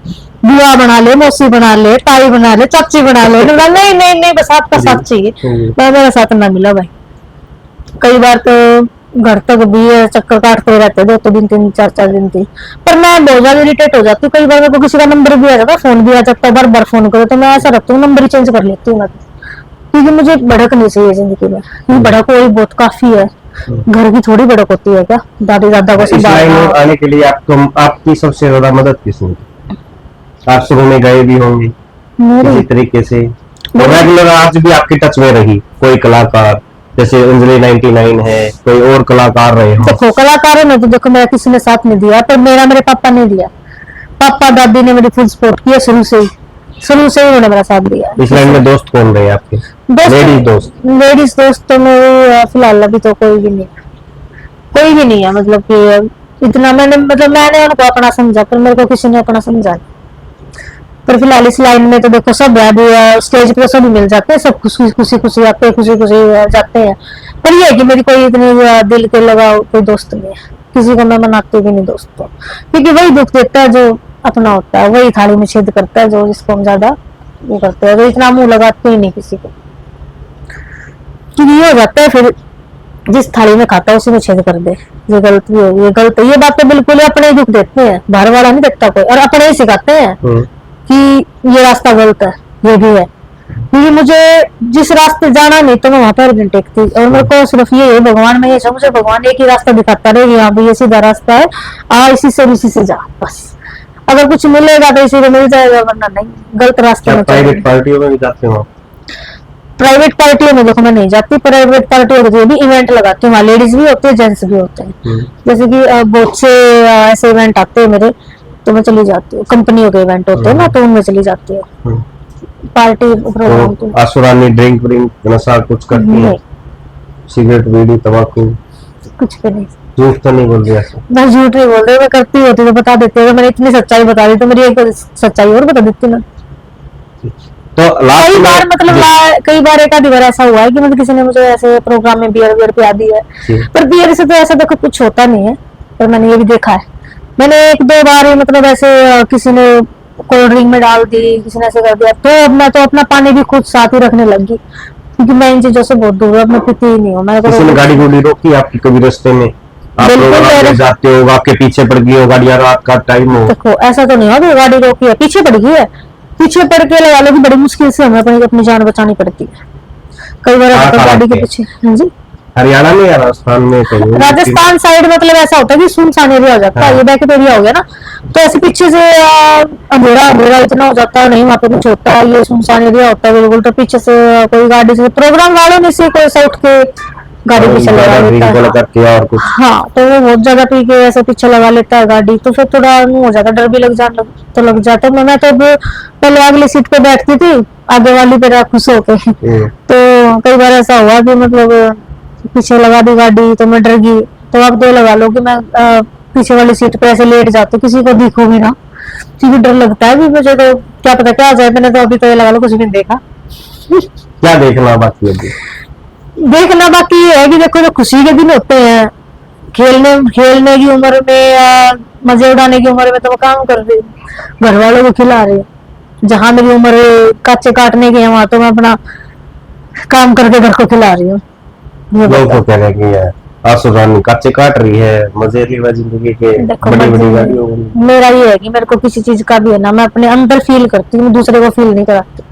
बुआ बना ले, मौसी बना ले, ताई बना ले, चाची बना ले, नहीं नहीं नहीं बस आपका साथ चाहिए, मेरा साथ ना मिला भाई। कई बार तो घर तक भी चक्कर काटते रहते 2 दिन 3 4 दिन थी, पर मैं बहुत ज्यादा इरिटेट हो जाती हूँ, कई बार मेरे को किसी का नंबर भी आ जाता है, फोन भी आ जाता है, बार बार फोन करो तो मैं ऐसा रखती हूँ नंबर ही चेंज कर लेती हूँ मैं, क्योंकि मुझे भड़क नहीं चाहिए जिंदगी में, क्योंकि भड़क वही बहुत काफी है, घर की थोड़ी भड़क होती है क्या, दादी दादा को आने के लिए आपकी सबसे ज्यादा मदद किसने, आप शुरू में गए भी होंगे किसी तरीके से, रेगुलर आज भी आपके टच में रही कोई कलाकार, जैसे अंजलि 99 है, कोई और कलाकार रहे हो? देखो कलाकारों ने तो देखो मेरा किसी ने साथ नहीं दिया, पर मेरे पापा ने दिया, पापा दादी ने मेरी फुल सपोर्ट किया शुरू से ही उन्होंने मेरा साथ दिया। इस लाइन में दोस्त कौन रहे आपके? लेडीज दोस्त तो मेरे फिलहाल अभी तो कोई भी नहीं है, मतलब कि इतना मैंने उनको अपना समझा, पर मेरे को किसी ने अपना समझा, पर फिलहाल इस लाइन में तो देखो सब है, अभी स्टेज पे सभी मिल जाते हैं, सब खुशी खुशी खुशी आते हैं, खुशी खुशी जाते हैं। पर ये है कि मेरी कोई इतनी दिल के लगाव कोई दोस्त नहीं है, किसी को मैं मनाती भी नहीं दोस्त को, क्योंकि वही दुख देता है जो अपना होता है, वही थाली में छेद करता है जो जिसको हम ज्यादा वो करते हैं, तो इतना मुंह लगाते ही नहीं किसी को, क्योंकि ये हो जाता है फिर जिस थाली में खाता है उसी में छेद कर दे, ये गलत भी होगी, ये गलत है। ये बातें बिल्कुल ही अपने ही दुख देते हैं, बाहर वाला नहीं देखता कोई, और अपने ही सिखाते हैं कि ये रास्ता गलत है, ये भी है। क्योंकि मुझे जिस रास्ते जाना नहीं तो मैं वहां पर नहीं टेकती, और मेरे को सिर्फ ये है भगवान में, ये सब मुझे भगवान एक ही रास्ता दिखाता रहे, यहाँ भी ये सीधा रास्ता है, इसी से जा बस, अगर कुछ मिलेगा तो इसी को मिल जाएगा, वरना नहीं, गलत रास्ते में। प्राइवेट पार्टियों में भी जाते हो? प्राइवेट पार्टियों में देखो मैं नहीं जाती, प्राइवेट पार्टियों के भी इवेंट लगाती हूँ, वहाँ लेडीज भी होते हैं जेंट्स भी होते हैं, जैसे कि बहुत से ऐसे इवेंट आते हैं मेरे, तो मैं चली जाती हूँ, कंपनियों के इवेंट होते हैं ना, तो उनमें चली जाती हूँ। पार्टी प्रोग्राम तो आसुरानी ड्रिंक नशा कुछ करती है? सिगरेट बीड़ी तंबाकू कुछ भी नहीं। झूठ तो नहीं बोल रही? मैं झूठ नहीं बोल रही, मैं करती होती तो बता देती, अगर मैंने इतनी सच्चाई बता दी तो मेरी एक सच्चाई और बता देती ना। तो कई बार मतलब कई बार एक आधी बार ऐसा हुआ है कि मतलब किसी ने मुझे ऐसे प्रोग्राम में बियर पिला दी है, पर बियर से तो ऐसा देखो कुछ होता नहीं है, पर मैंने ये भी देखा है, मैंने एक दो बार मतलब ऐसे किसी ने कोल्ड ड्रिंक में डाल दी, किसी ने ऐसे कर दिया, तो मैं तो अपना पानी भी खुद साथ ही रखने लगी, क्योंकि मैं इन चीजों से बहुत दूर हूँ, मैं पीती ही नहीं हूँ। किसी ने गाड़ी गुड़ी रोकी आपकी कभी रास्ते में? आप प्रोग्राम जाते हो, आपके पीछे पड़ गई हो गाड़ियां, रात का टाइम हो? देखो ऐसा तो नहीं हुआ कि गाड़ी रोकी है, पीछे पड़ गई है, पीछे पड़ के लगा लो कि बड़ी मुश्किल से हमें अपनी जान बचानी पड़ती है कई बार गाड़ी के पीछे। हाँ जी, हरियाणा में या राजस्थान में? राजस्थान साइड मतलब ऐसा होता है कि सुनसान एरिया हो जाता है, ये बैक एरिया हो गया ना, तो ऐसे पीछे से अंधेरा अंधेरा इतना हो जाता है, नहीं वहाँ पे कुछ होता है, ये सुनसान एरिया होता है बिल्कुल, तो पीछे से कोई गाड़ी से प्रोग्राम वालों में से कोई ऐसा उठ के गाड़ी पीछे लगा लेता है, और कुछ हाँ, तो वो बहुत ज्यादा पी के ऐसे पीछे लगा लेता है गाड़ी, तो फिर थोड़ा हो जाता, डर भी लग जाता है। मैं तो पहले अगली सीट पे बैठती थी, आगे वाली पे खुश होके, तो कई बार ऐसा हुआ कि मतलब पीछे लगा दी गाड़ी तो मैं डर गई, तो आप दो लगा लो कि मैं पीछे वाली सीट पे ऐसे लेट जाती, किसी को दिखो भी ना, क्योंकि डर लगता है कि मुझे तो क्या पता क्या हो जाए, मैंने तो अभी तो ये लगा लो कुछ भी नहीं देखा। क्या देखना बाकी है? देखना बाकी ये है कि देखो जो खुशी के दिन होते हैं, खेलने की उम्र में, मजे उड़ाने की उम्र में तो मैं काम कर रही हूँ, घर वालों को खिला रही हूँ, जहां मेरी उम्र कच्चे काटने की है वहां तो मैं अपना काम करके घर को खिला रही हूँ। लोग तो कह रहे हैं कि आसुरानी कच्चे काट रही है, मजे ले रहा जिंदगी के, बड़ी बड़ी गाड़ियों में। मेरा ये है कि मेरे को किसी चीज का भी है ना, मैं अपने अंदर फील करती हूँ, दूसरे को फील नहीं कराती,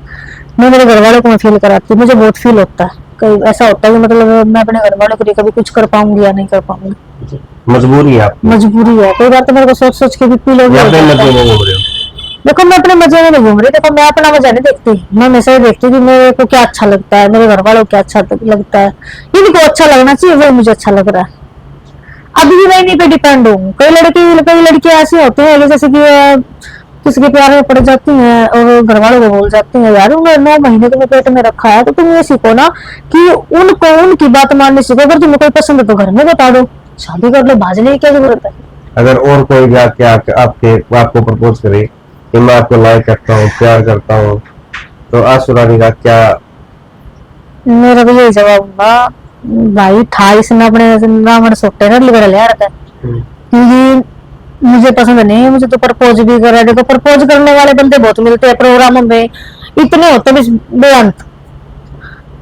मैं मेरे घर वालों को मैं फील कराती हूँ, मुझे बहुत फील होता है, कई ऐसा होता है कि मतलब मैं अपने घर वालों के लिए कभी कुछ कर पाऊंगी या नहीं कर पाऊंगी, मजबूरी है आपकी? मजबूरी है, कई बार तो मेरे को सोच सोच के भी फील हो गया। देखो मैं अपने मजे में नहीं घूम रही, देखो मैं अपना मजा नहीं देखती, मैं हमेशा देखती हूँ कि मेरे को क्या अच्छा लगता है, मेरे घर वालों को क्या अच्छा लगता है, इनको अच्छा लगना चाहिए, वही मुझे अच्छा लग रहा है। अभी भी मैं इन्हीं पे डिपेंड हूँ। कई लड़कियां ऐसी होती हैं जैसे कि किसी के प्यार में पड़ जाती हैं और घर वालों को बोल जाती हैं, यार उन्होंने 9 महीने तुम्हें पेट में रखा है, तो तुम ये सीखो ना कि उनको उनकी बात माननी सीखो, अगर तुम्हें कोई पसंद है तो घर में बता दो, शादी कर लो, भाजने की क्या जरूरत है। अगर और कोई जाके आपको प्रपोज करे कि मैं आपको लाइक करता हूँ, प्यार करता हूँ, तो आसुरानी का क्या? मेरा भी यही जवाब होगा, भाई था इसने अपने रावण सोटे ना लिबड़ लिया रखा है, क्योंकि मुझे पसंद नहीं है, मुझे तो प्रपोज भी कर रहा है। देखो प्रपोज करने वाले बंदे बहुत मिलते हैं प्रोग्रामों में, इतने होते हैं बेअंत,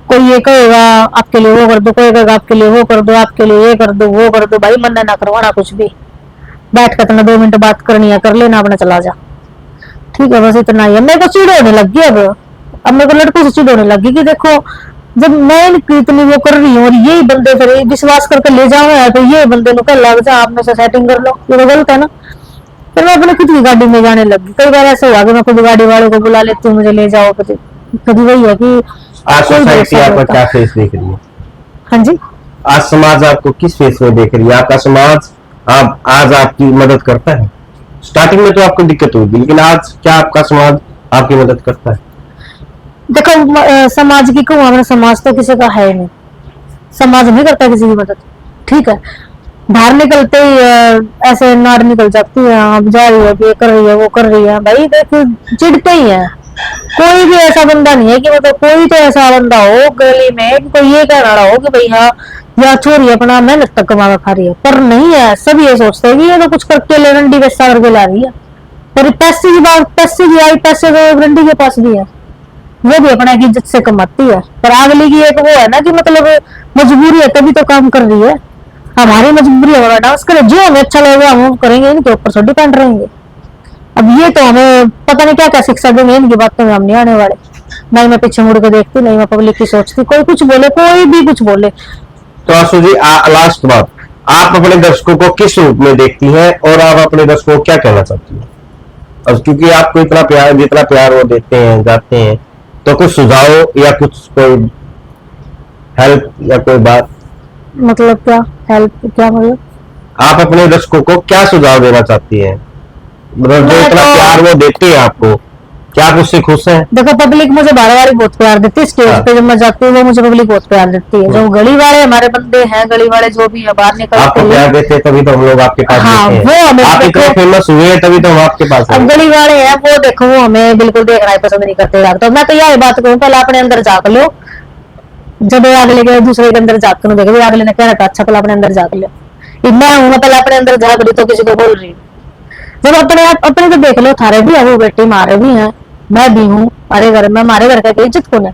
कोई ये कहेगा आपके लिए वो कर दो, कोई कहेगा आपके लिए वो कर दो, आपके लिए ये कर दो वो कर दो, भाई मन ना करवाना कुछ भी, बैठ कर तुम्हें 2 मिनट बात करनी है कर लेना, अपना चला जा, ठीक है, बस इतना ही है। मेरे को चिड़ होने लग गई अब मेरे को लड़कों से चिड़ होने लगी कि देखो जब मैं इतनी वो कर रही हूँ और यही बंदे फिर विश्वास करके ले जाऊंगा, तो ये बंदे को कल लग जा आप में से सेटिंग कर लो, ये तो गलत है ना। फिर मैं अपने खुद की गाड़ी में जाने लगी, कई बार ऐसा हुआ कि मैं खुद गाड़ी वालों को बुला लेती हूँ, मुझे ले जाओ, कभी वही है कि आज सोसाइटी आपका क्या फेस देख रही है? हाँ जी, आज समाज आपको किस फेस में देख रही है? आपका समाज आज आपकी मदद करता है? स्टार्टिंग में तो आपको दिक्कत होगी, लेकिन आज क्या आपका समाज आपकी मदद करता है? देखो समाज की कहूँ, हमारा समाज तो किसी का है नहीं, समाज नहीं करता किसी की मदद, ठीक है, बाहर निकलते ही ऐसे नाड़ निकल जाती है, अब जा रही है, ये कर रही है, वो कर रही है, भाई देखो चिढ़ते ही है। कोई भी ऐसा बंदा नहीं है कि मतलब कोई तो ऐसा बंदा हो गली में कि कोई ये कह रहा हो कि भाई हाँ या छोरी अपना मेहनत तक कमा खा रही है, पर नहीं है। सब ये सोचते हैं कि ये तो कुछ करके ले रंडी पैसा करके ला रही है, पर पैसे की बात, पैसे की आई, पैसे तो रंडी के पास भी है, वो भी अपना इज्जत से कमाती है। पर अगली की एक वो है ना कि मतलब मजबूरी है तभी तो काम कर रही है। हमारी मजबूरी है हमारा डांस करे, जो हमें अच्छा लगेगा हम करेंगे, इनके ऊपर से डिपेंड रहेंगे। अब ये तो हमें पता नहीं क्या क्या शिक्षा देंगे, इनकी बातों में हम नहीं आने वाले। नहीं मैं पीछे मुड़ के देखती, नहीं मैं पब्लिक की सोचती, कोई कुछ बोले, कोई भी कुछ बोले। तो आशु जी, लास्ट बात, आप अपने दर्शकों को किस रूप में देखती हैं और आप अपने दर्शकों को क्या कहना चाहती हैं? और क्योंकि आपको इतना प्यार, जितना प्यार वो देते हैं, जाते हैं, तो कुछ सुझाव या कुछ कोई हेल्प या कोई बात, मतलब क्या हेल्प, क्या मतलब आप अपने दर्शकों को क्या सुझाव देना चाहती हैं? मतलब जो इतना प्यार वो देते हैं आपको, क्या आप उससे खुश हैं? देखो पब्लिक मुझे बार बार बहुत प्यार देती है, स्टेज पे जब मैं जाती हूँ वो मुझे पब्लिक बहुत प्यार देती है। जो गली वाले हमारे बंदे हैं, गली वाले जो भी है बाहर निकल आपको प्यार देते हैं तभी तो हम लोग आपके पास हाँ, हैं। वो हमें आप इतने फेमस हुए हैं तभी तो हम आपके पास हैं। अब गली वाले हैं वो देखो वो हमें बिल्कुल देखना ही पसंद नहीं करते। तो मैं तो यही बात कहूँ, पहले अपने अंदर झाँक लो, जब अगले के दूसरे के अंदर झाँक कर देखो अगले ने क्या रखा, अच्छा पहले अपने अंदर झाँक लो। मैं हूँ, मैं पहले अपने अंदर झाँक रही तो किसी को बोल रही हूँ। जब अपने तो देख लो, थारे भी है वो बेटी, मारे भी हैं, मैं भी हूँ, हमारे घर में, हमारे घर का इज्जत कौन है?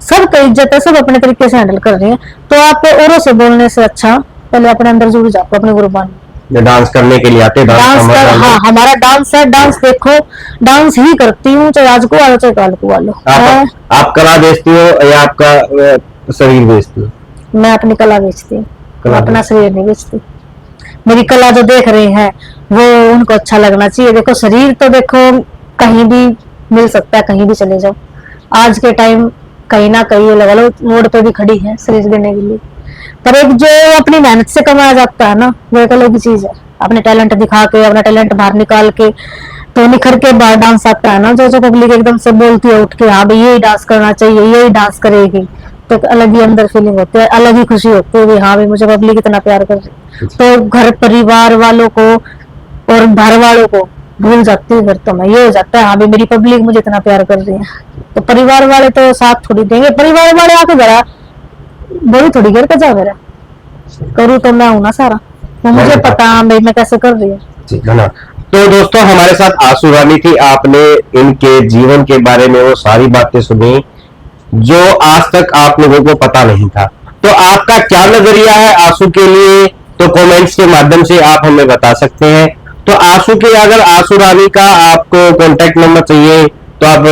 सबका इज्जत है, सब अपने तरीके से हैंडल कर रही है। तो आप औरों से बोलने से अच्छा पहले अपने अंदर जुड़ जाओ, अपने गुरुबान में। डांस करने के लिए आते, डांस कर, हाँ हमारा डांस है, डांस देखो, डांस ही करती हूँ, चाहे आज को आलो चाहे कल को आलो। आप कला बेचती हो या आपका शरीर बेचती हो? मैं अपनी कला बेचती हूँ, अपना शरीर नहीं बेचती। मेरी कला जो देख रहे हैं वो उनको अच्छा लगना चाहिए। देखो शरीर तो देखो कहीं भी मिल सकता है, कहीं भी चले जाओ। आज के टाइम कहीं ना कहीं लगा लो रोड पे भी खड़ी है शरीर देने के लिए, पर एक जो अपनी मेहनत से कमाया जाता है ना, वो एक अलग चीज है। अपने टैलेंट दिखा के, अपना टैलेंट बाहर निकाल के, तो निखर के बाहर डांस आता है ना, जो पब्लिक एकदम से बोलती है उठ के हाँ भाई यही डांस करना चाहिए, यही डांस करेगी, तो अलग ही अंदर फीलिंग होती है, अलग ही खुशी होती है हाँ भाई मुझे पब्लिक इतना प्यार कर रही। तो घर परिवार वालों को और बाहर वालों को भूल जाती है, फिर तो मैं ये हो जाता है हाँ भाई मेरी पब्लिक मुझे इतना प्यार कर रही है। तो परिवार वाले तो साथ थोड़ी देंगे, परिवार वाले आके जरा बोली थोड़ी घर का जाओ, मेरा करूँ तो मैं हूं ना सारा, तो मुझे पता भाई मैं कैसे कर रही हूँ। तो दोस्तों हमारे साथ आशु रानी थी, आपने इनके जीवन के बारे में वो सारी बातें सुनी जो आज तक आप लोगों को पता नहीं था। तो आपका क्या नजरिया है आशु के लिए, तो कमेंट्स के माध्यम से आप हमें बता सकते हैं। तो आशु के, अगर आशु रानी का आपको कांटेक्ट नंबर चाहिए तो आप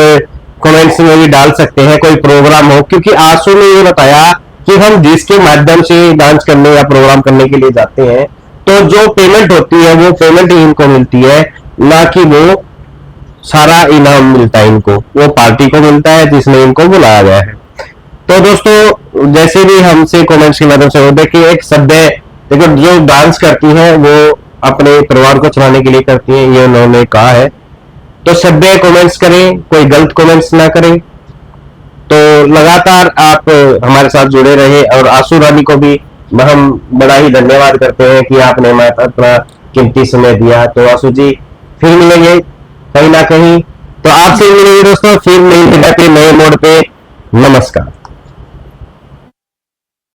कमेंट्स में भी डाल सकते हैं, कोई प्रोग्राम हो, क्योंकि आशु ने ये बताया कि हम जिसके माध्यम से डांस करने या प्रोग्राम करने के लिए जाते हैं तो जो पेमेंट होती है वो पेमेंट ही इनको मिलती है, ना कि वो सारा इनाम मिलता है इनको, वो पार्टी को मिलता है जिसने इनको बुलाया गया है। तो दोस्तों जैसे भी हमसे कमेंट्स की मदद से, वो देखिए एक शब्द है, देखो जो डांस करती हैं वो अपने परिवार को चलाने के लिए करती हैं, ये उन्होंने कहा है। तो सभ्य कमेंट्स करें, कोई गलत कमेंट्स ना करें। तो लगातार आप हमारे साथ जुड़े रहे, और आशु रानी को भी हम बड़ा ही धन्यवाद करते हैं कि आपने हमारा अपना कीमती समय दिया। तो आशु जी फिर मिलेंगे कहीं ना कहीं, तो आपसे मिलेंगे दोस्तों फिर नई जगह पे, नए मोड़ पे। नमस्कार।